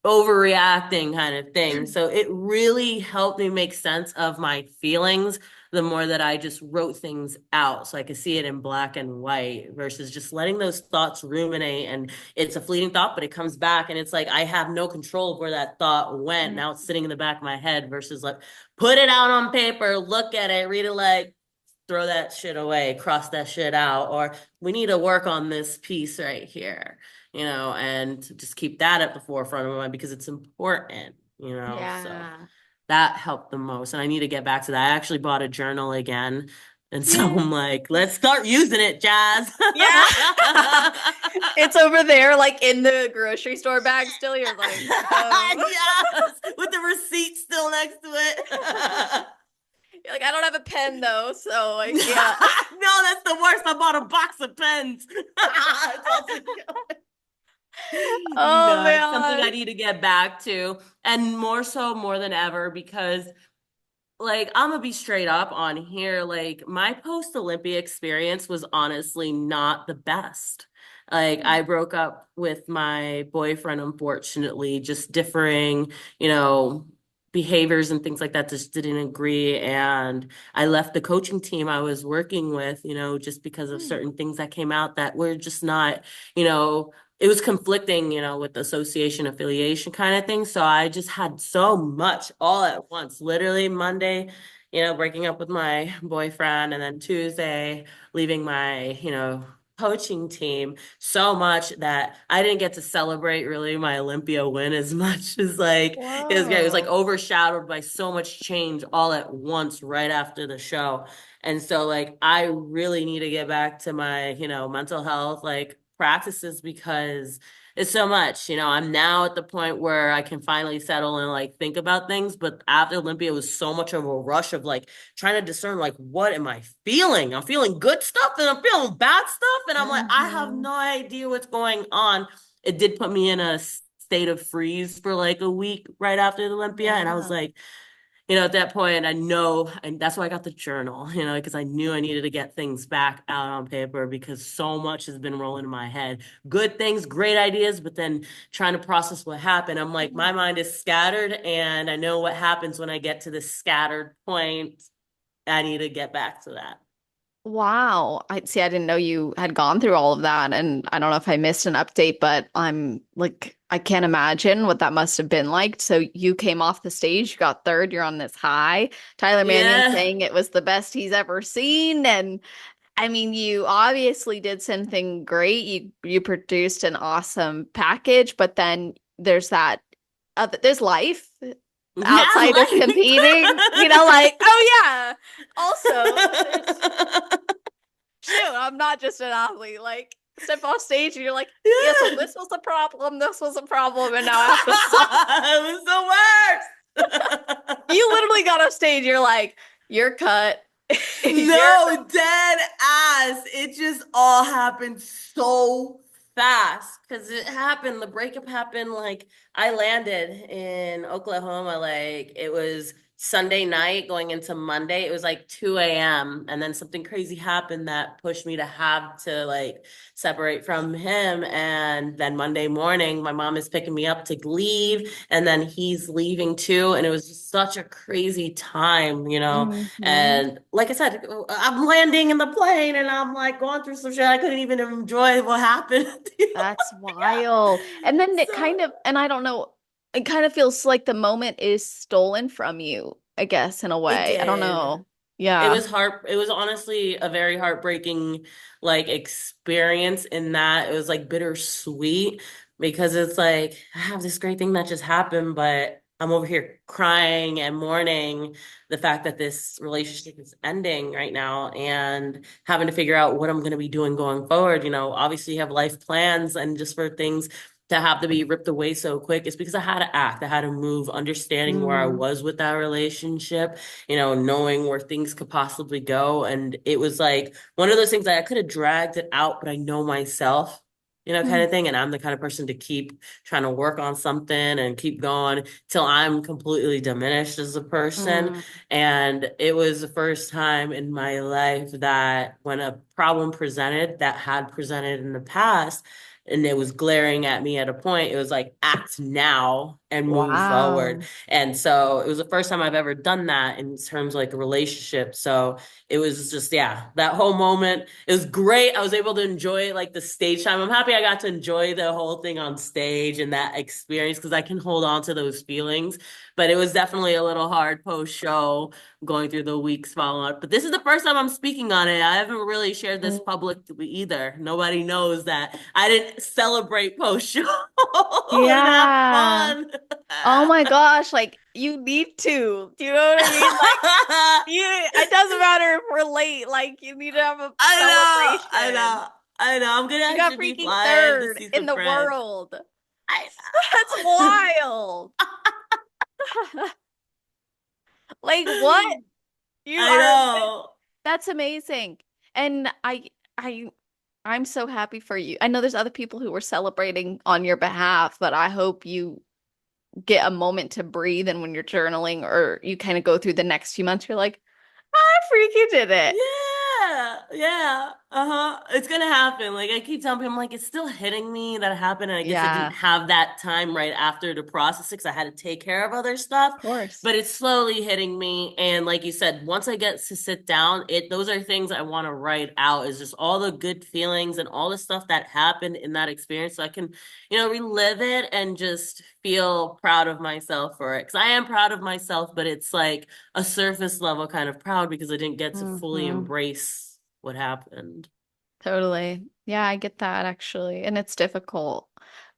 overreacting kind of thing? So it really helped me make sense of my feelings the more that I just wrote things out so I could see it in black and white versus just letting those thoughts ruminate. And it's a fleeting thought, but it comes back and it's like I have no control of where that thought went. Now it's sitting in the back of my head versus like put it out on paper, look at it, read it like throw that shit away, cross that shit out, or we need to work on this piece right here, and just keep that at the forefront of my mind because it's important. So Yeah. that helped the most. And I need to get back to that. I actually bought a journal again. And so Yeah. I'm like, let's start using it, Jazz. Yeah. It's over there, like in the grocery store bag still. You're like, Yes, with the receipt still next to it. you're like, I don't have a pen though, so I No, can't. that's the worst. I bought a box of pens. It's also Oh no, it's something I man. need to get back to, and more so more than ever because like I'm gonna be straight up on here. Like my post Olympia experience was honestly not the best. Like I broke up with my boyfriend, unfortunately, just differing, you know, behaviors and things like that just didn't agree. And I left the coaching team I was working with, just because of Mm. certain things that came out that were just not, you know, it was conflicting, with the association affiliation kind of thing. So I just had so much all at once. Literally Monday, breaking up with my boyfriend, and then Tuesday leaving my, coaching team, so much that I didn't get to celebrate really my Olympia win as much as like it was great. It was like Whoa. overshadowed by so much change all at once right after the show. And so like I really need to get back to my, mental health like practices because it's so much. I'm now at the point where I can finally settle and like think about things. But after Olympia, it was so much of a rush of like trying to discern like what am I feeling? I'm feeling good stuff and I'm feeling bad stuff. And I'm like, I have Mhm. no idea what's going on. It did put me in a state of freeze for like a week right after the Olympia. And I was Yeah. like, at that point, I know, and that's why I got the journal, because I knew I needed to get things back out on paper because so much has been rolling in my head. Good things, great ideas, but then trying to process what happened. I'm like, my mind is scattered, and I know what happens when I get to this scattered point. I need to get back to that. Wow. I see, I didn't know you had gone through all of that. And I don't know if I missed an update, but I'm like, I can't imagine what that must have been like. So you came off the stage, you got third, you're on this high. Tyler Mannion Yeah. saying it was the best he's ever seen. And I mean, you obviously did something great. You produced an awesome package, but then there's that there's life Yeah, outside of like. competing, like, oh yeah. Also, there's shoot, I'm not just an athlete. Like, step off stage and you're like, yeah, so Yeah. this was a problem, this was a problem, and now I have to solve. It was the worst. You literally got off stage, you're like, you're cut. You're No, dead ass. It just all happened so fast because it happened. The breakup happened like I landed in Oklahoma. Like it was Sunday night going into Monday. It was like 2 a.m. And then something crazy happened that pushed me to have to like separate from him. And then Monday morning, my mom is picking me up to leave. And then he's leaving too. And it was just such a crazy time. Mhm. And like I said, I'm landing in the plane and I'm like going through some shit. I couldn't even enjoy what happened. That's wild. And then it So kind of, and I don't know, it kind of feels like the moment is stolen from you, I guess, in a it way. I don't did. know. Yeah. It was honestly a very heartbreaking like experience in that it was like bittersweet because it's like I have this great thing that just happened, but I'm over here crying and mourning the fact that this relationship is ending right now and having to figure out what I'm going to be doing going forward. Obviously you have life plans and just for things to have to be ripped away so quick, it's because I had to act, I had to move, understanding where I Mm. was with that relationship, knowing where things could possibly go. And it was like one of those things that I could have dragged it out, but I know myself, kind Mm. of thing. And I'm the kind of person to keep trying to work on something and keep going till I'm completely diminished as a person. Mm. And it was the first time in my life that when a problem presented that had presented in the past, and it was glaring at me at a point, it was like act now and move forward. Wow. And so it was the first time I've ever done that in terms of like a relationship. So it was just, yeah, that whole moment. It was great. I was able to enjoy like the stage time. I'm happy I got to enjoy the whole thing on stage and that experience because I can hold on to those feelings. But it was definitely a little hard post show going through the weeks following up. But this is the first time I'm speaking on it. I haven't really shared this Mm. publicly either. Nobody knows that I didn't celebrate post show and have Yeah. fun. Oh my gosh, like you need to. Do you know what I mean? Like it doesn't matter if we're late, like you need to have a I know, I celebration. know, I know. I'm gonna You got actually be freaking flying to third see in some the friends. world. I That's know. wild. Like what? You I are know. that's amazing. And I I'm so happy for you. I know there's other people who were celebrating on your behalf, but I hope you get a moment to breathe and when you're journaling or you kind of go through the next few months, you're like, I freaking did Yeah, it. yeah, uh-huh. It's gonna happen. Like I keep telling people, I'm like, it's still hitting me that it happened. And I guess I didn't Yeah, have that time right after to process it because I had to take care of other stuff. of course. But it's slowly hitting me. And like you said, once I get to sit down, those are things I want to write out, is just all the good feelings and all the stuff that happened in that experience. So I can, relive it and just feel proud of myself for it. Because I am proud of myself, but it's like a surface level kind of proud because I didn't get to fully Hmm. embrace what happened. Totally. Yeah, I get that actually. And it's difficult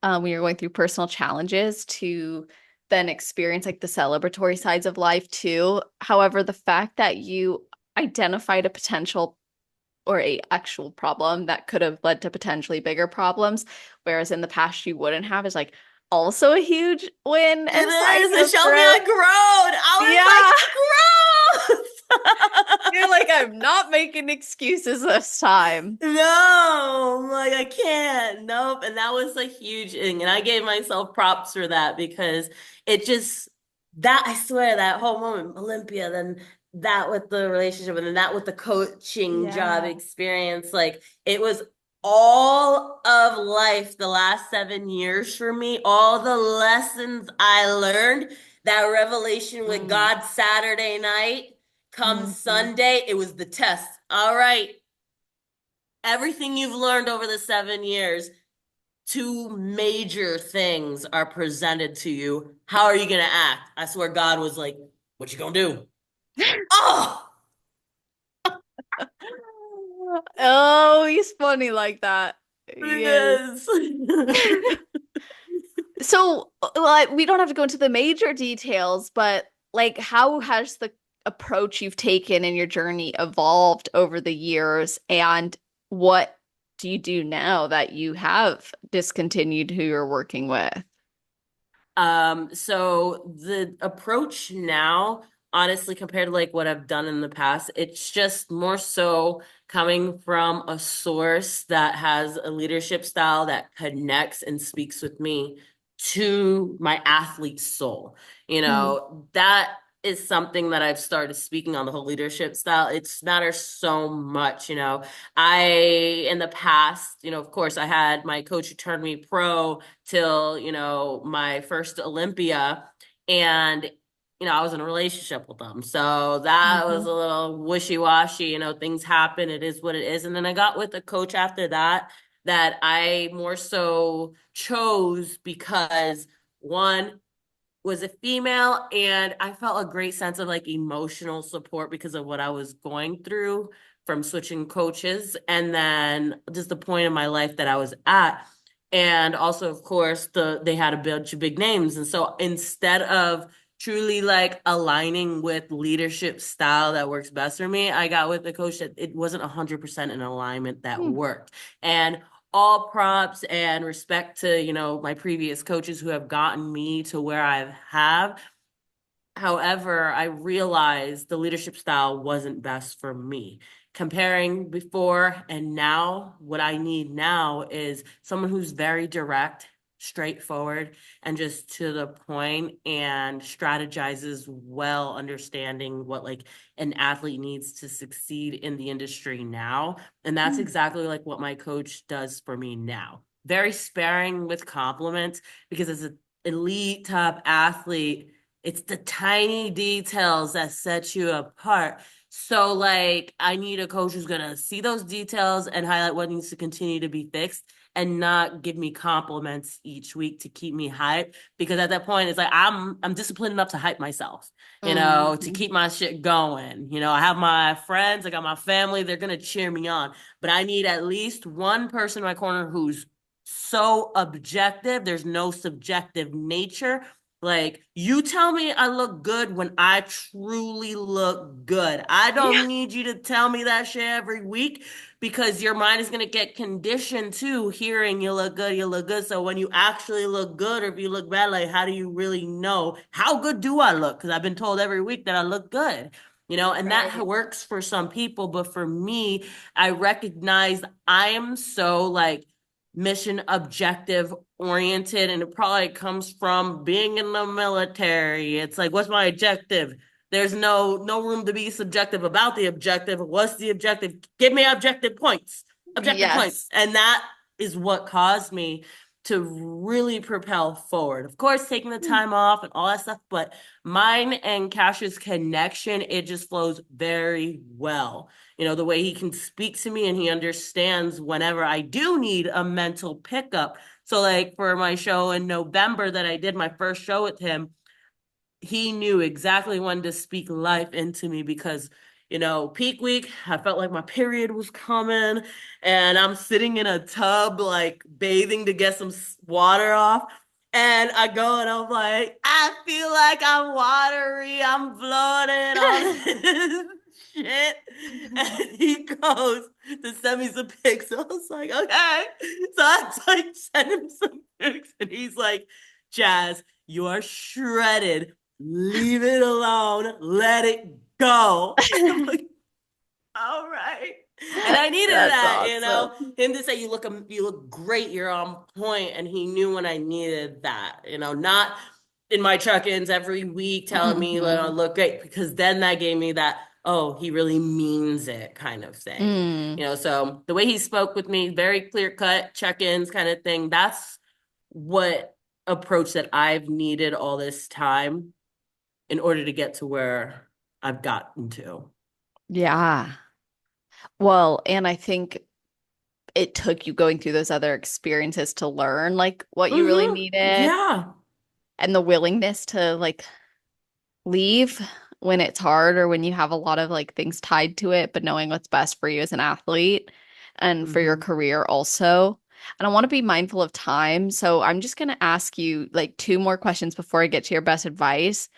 when you're going through personal challenges to then experience like the celebratory sides of life too. However, the fact that you identified a potential or a actual problem that could have led to potentially bigger problems, whereas in the past you wouldn't have, is like also a huge win It and sign is. It of showed me growth. I grown. Yeah. I was like, You're growth. like, I'm not making excuses this time. No, I'm like I can't. Nope. And that was a huge thing. And I gave myself props for that because it just that I swear that whole moment, Olympia, then that with the relationship and then that with the coaching job Yeah. experience, like it was all of life the last 7 years for me, all the lessons I learned, that revelation with Mm. God Saturday night, come Mhm. Sunday, it was the test. All right, everything you've learned over the 7 years, two major things are presented to you. How are you going to act? I swear God was like, what you going to do? Oh, Oh, he's funny like that. He is. yes. So, we don't have to go into the major details, but like, how has the approach you've taken in your journey evolved over the years? And what do you do now that you have discontinued who you're working with? So the approach now, honestly, compared to like what I've done in the past, it's just more so coming from a source that has a leadership style that connects and speaks with me to my athlete soul. Mm. That is something that I've started speaking on, the whole leadership style. It's matters so much. In the past, of course, I had my coach who turned me pro till, my first Olympia. And, I was in a relationship with them. So that was Hmm. a little wishy-washy, things happen. It is what it is. And then I got with a coach after that I more so chose because one, was a female and I felt a great sense of like emotional support because of what I was going through from switching coaches and then just the point in my life that I was at. And also, of course, they had a bunch of big names. And so instead of truly like aligning with leadership style that works best for me, I got with a coach that it wasn't 100% in alignment that Hmm. worked. And all props and respect to, my previous coaches who have gotten me to where I have. However, I realized the leadership style wasn't best for me. Comparing before and now, what I need now is someone who's very direct, straightforward, and just to the point and strategizes well, understanding what like an athlete needs to succeed in the industry now. And that's Hmm. exactly like what my coach does for me now. Very sparing with compliments because as an elite top athlete, it's the tiny details that set you apart. So, like, I need a coach who's going to see those details and highlight what needs to continue to be fixed and not give me compliments each week to keep me hyped. Because at that point, it's like I'm disciplined enough to hype myself, to Mhm. keep my shit going. I have my friends, I got my family, they're going to cheer me on. But I need at least one person in my corner who's so objective, there's no subjective nature, like, you tell me I look good when I truly look good. I Yeah. don't need you to tell me that shit every week because your mind is going to get conditioned to hearing you look good, you look good. So when you actually look good or if you look bad, like, how do you really know how good do I look? Because I've been told every week that I look good. And that Right. works for some people. But for me, I recognize I am so like mission objective oriented and it probably comes from being in the military. It's like, what's my objective? There's no room to be subjective about the objective. What's the objective? Give me objective points. Objective points. Yes. And that is what caused me to really propel forward. Of course, taking the time off and all that stuff, but mine and Cash's connection, it just flows very well. The way he can speak to me and he understands whenever I do need a mental pickup. So, like for my show in November that I did my first show with him, he knew exactly when to speak life into me because peak week, I felt like my period was coming and I'm sitting in a tub, like bathing to get some water off. And I go and I'm like, I feel like I'm watery, I'm floating, all this shit. And he goes to send me some pics. So I was like, okay. So I like send him some pics and he's like, Jazz, you are shredded. Leave it alone. Let it go. I'm like, all right. And I needed That's that, awesome. him to say you look great, you're on point, and he knew when I needed that, not in my check-ins every week telling me I Mhm. look great, because then that gave me that, oh, he really means it kind of thing. Mm. So the way he spoke with me, very clear cut check-ins kind of thing, that's what approach that I've needed all this time in order to get to where I've gotten to. Yeah. Well, and I think it took you going through those other experiences to learn like what you really needed Yeah. and the willingness to like leave when it's hard or when you have a lot of like things tied to it, but knowing what's best for you as an athlete and for your Mm-hmm. career also. And I want to be mindful of time. So I'm just going to ask you like two more questions before I get to your best advice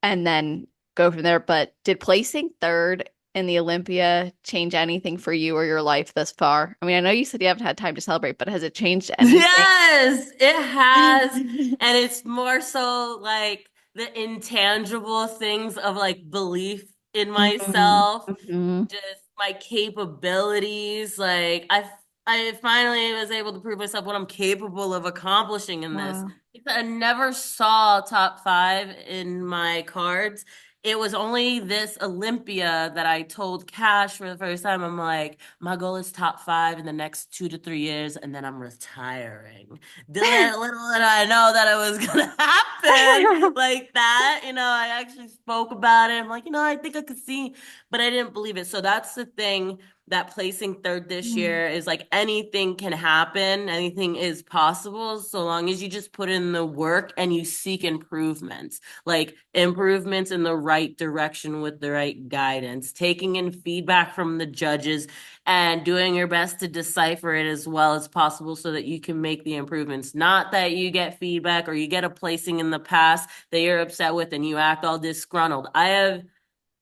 and then go from there. But did placing third in the Olympia change anything for you or your life thus far? I mean, I know you said you haven't had time to celebrate, but has it changed anything? Yes, it has. And it's more so like the intangible things of like belief in Mhm. myself, Mhm. just my capabilities. Like I finally was able to prove myself what I'm capable of accomplishing in this. Wow. Because I never saw top five in my cards. It was only this Olympia that I told Cash for the first time. I'm like, my goal is top five in the next 2 to 3 years, and then I'm retiring. Little did I know that it was gonna happen like that. I actually spoke about it. I'm like, I think I could see, but I didn't believe it. So that's the thing, that placing third this Mm. year is like anything can happen, anything is possible, so long as you just put in the work and you seek improvements, like improvements in the right direction with the right guidance, taking in feedback from the judges and doing your best to decipher it as well as possible so that you can make the improvements. Not that you get feedback or you get a placing in the past that you're upset with and you act all disgruntled. I have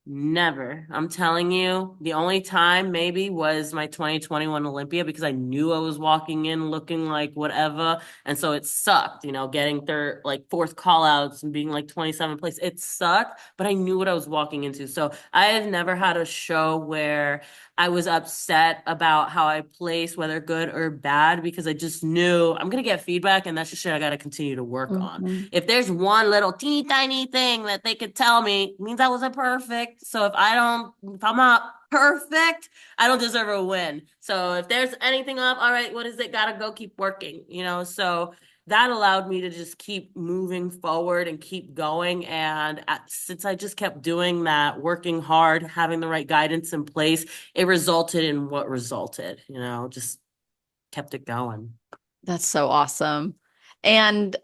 never. I'm telling you, the only time maybe was my 2021 Olympia because I knew I was walking in looking like whatever. And so it sucked, getting third, like fourth call outs and being like 27th place. It sucked, but I knew what I was walking into. So I have never had a show where I was upset about how I placed, whether good or bad, because I just knew I'm going to get feedback and that's just shit I got to continue to work on. Mhm. If there's one little teeny tiny thing that they could tell me, it means I wasn't perfect. So if I'm not perfect, I don't deserve a win. So if there's anything up, all right, what is it? Gotta go keep working, So that allowed me to just keep moving forward and keep going. And since I just kept doing that, working hard, having the right guidance in place, it resulted in what resulted, just kept it going. That's so awesome. And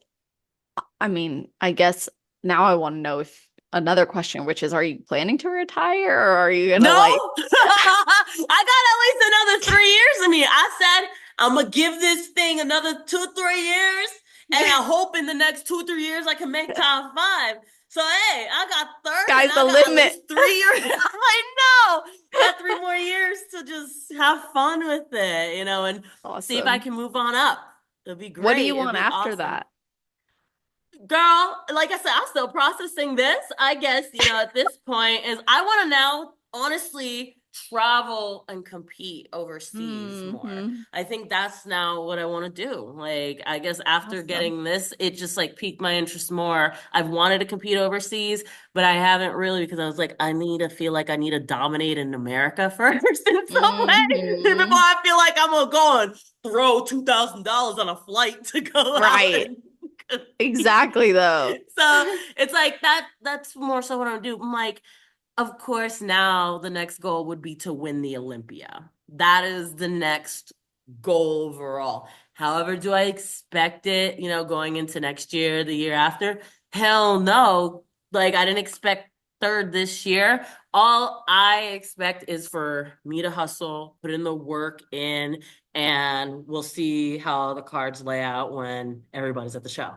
I mean, I guess now I want to know if another question, which is, are you planning to retire or are you gonna No, like, I got at least another 3 years in me. I said I'm gonna give this thing another 2, 3 years, and I hope in the next 2, 3 years I can make top five. So hey, I got third, and sky's I the got at limit? least 3 years. I know I got 3 more years to just have fun with it, and see if I Awesome. can move on up. It'd be What do great. you It'd want be after awesome. that? Girl, like I said, I'm still processing this. I guess, at this point is I want to now honestly travel and compete overseas more. Hmm. I think that's now what I want to do. Like, I guess after Awesome. getting this, it just like piqued my interest more. I've wanted to compete overseas, but I haven't really because I was like, I need to feel like I need to dominate in America first in some way before Hmm. I feel like I'm gonna go and throw $2,000 on a flight to go out Right. and compete. Exactly, though. So it's like that's more so what I'm gonna do. I'm like, of course, now the next goal would be to win the Olympia. That is the next goal overall. However, do I expect it, going into next year, the year after? Hell no. Like, I didn't expect third this year. All I expect is for me to hustle, put in the work in, and we'll see how the cards lay out when everybody's at the show.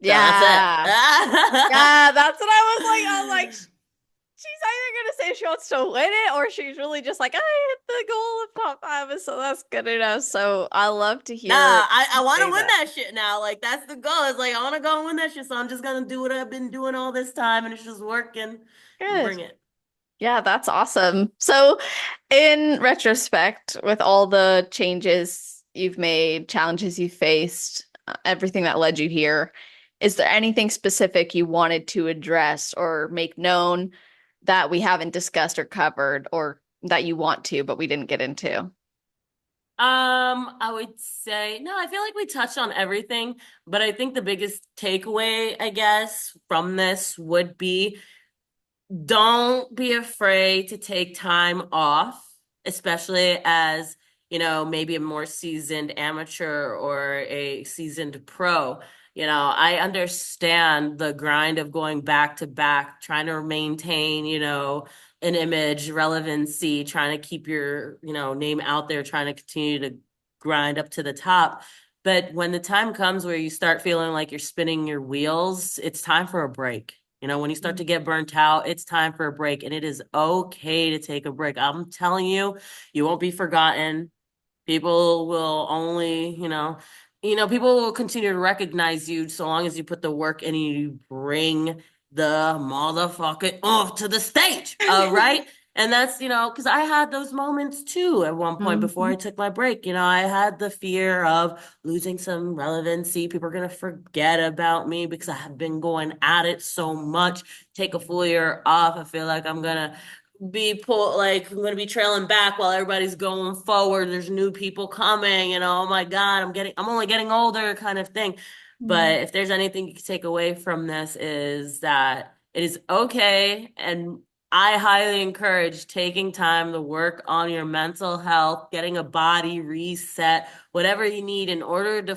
So that's Yeah. it. Yeah, that's what I was like. I was like, she's either gonna say she wants to win it, or she's really just like, I hit the goal of top five, so that's good enough. So I love to Nah, hear I you want to say win that. that shit now. Like that's the goal. It's like I want to go and win that shit. So I'm just gonna do what I've been doing all this time, and it's just working. Good. Bring it. Yeah, that's awesome. So, in retrospect, with all the changes you've made, challenges you faced, everything that led you here, is there anything specific you wanted to address or make known that we haven't discussed or covered, or that you want to, but we didn't get into? I would say no. I feel like we touched on everything, but I think the biggest takeaway, I guess, from this would be don't be afraid to take time off, especially as, maybe a more seasoned amateur or a seasoned pro. I understand the grind of going back to back, trying to maintain, an image, relevancy, trying to keep your, name out there, trying to continue to grind up to the top. But when the time comes where you start feeling like you're spinning your wheels, it's time for a break. When you start to get burnt out, it's time for a break, and it is okay to take a break. I'm telling you, you won't be forgotten. People will only, people will continue to recognize you so long as you put the work in and you bring the motherfucker off to the stage. All right. And that's, because I had those moments too at one point before I Mhm. took my break. I had the fear of losing some relevancy. People are going to forget about me because I have been going at it so much. Take a full year off. I feel like I'm going to I'm gonna be trailing back while everybody's going forward. There's new people coming, oh my God, I'm only getting older kind of thing. Mm. But if there's anything you can take away from this is that it is okay. And I highly encourage taking time to work on your mental health, getting a body reset, whatever you need in order to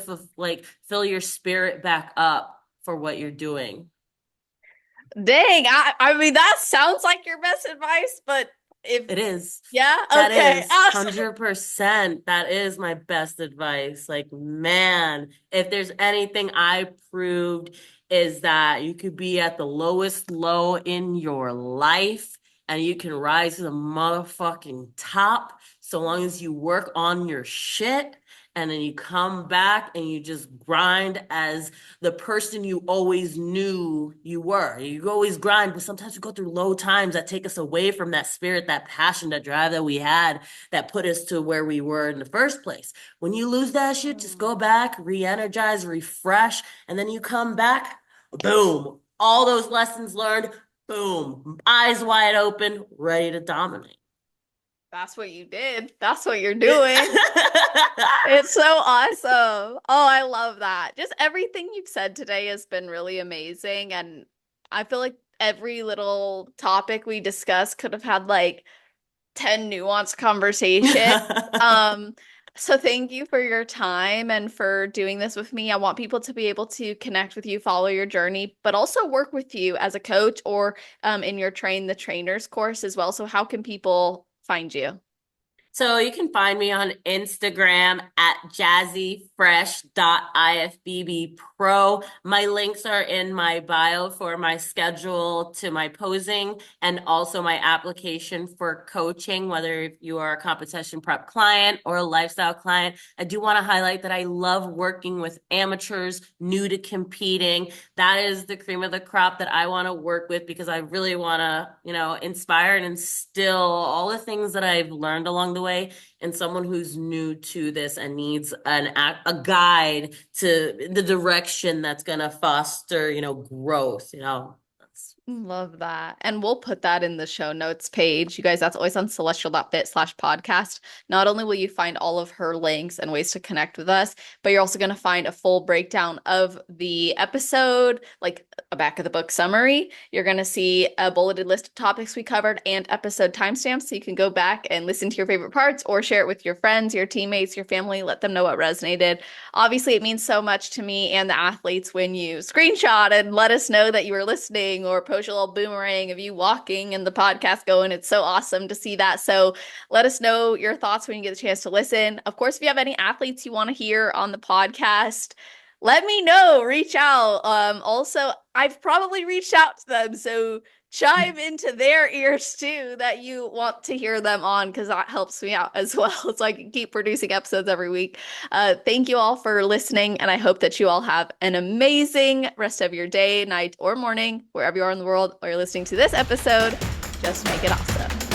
fill your spirit back up for what you're doing. Dang, I mean that sounds like your best advice, but if It is. yeah, That okay. is 100%. That is my best advice. Like, man, if there's anything I proved is that you could be at the lowest low in your life and you can rise to the motherfucking top so long as you work on your shit and then you come back and you just grind as the person you always knew you were. You always grind, but sometimes we go through low times that take us away from that spirit, that passion, that drive that we had that put us to where we were in the first place. When you lose that shit, just go back, re-energize, refresh, and then you come back, boom. All those lessons learned, boom. Eyes wide open, ready to dominate. That's what you did. That's what you're doing. It's so awesome. Oh, I love that. Just everything you've said today has been really amazing. And I feel like every little topic we discussed could have had like 10 nuanced conversations. Um, so thank you for your time and for doing this with me. I want people to be able to connect with you, follow your journey, but also work with you as a coach or in your Train the Trainers course as well. So how can people find you? So you can find me on Instagram at jazzyfresh.ifbbpro. My links are in my bio for my schedule to my posing and also my application for coaching, whether you are a competition prep client or a lifestyle client. I do want to highlight that I love working with amateurs new to competing. That is the cream of the crop that I want to work with because I really want to, inspire and instill all the things that I've learned along the way in someone who's new to this and needs a guide to the direction that's going to foster, growth. Love that. And we'll put that in the show notes page. You guys, that's always on celestial.fit/podcast. Not only will you find all of her links and ways to connect with us, but you're also going to find a full breakdown of the episode, like a back of the book summary. You're going to see a bulleted list of topics we covered and episode timestamps so you can go back and listen to your favorite parts or share it with your friends, your teammates, your family, let them know what resonated. Obviously, it means so much to me and the athletes when you screenshot and let us know that you were listening or post a little boomerang of you walking and the podcast going. It's so awesome to see that. So let us know your thoughts when you get the chance to listen. Of course, if you have any athletes you want to hear on the podcast, let me know. Reach out. Also, I've probably reached out to them. So chime into their ears too that you want to hear them on because that helps me out as well so I can keep producing episodes every week. Thank you all for listening, and I hope that you all have an amazing rest of your day, night, or morning, wherever you are in the world or you're listening to this episode. Just make it awesome.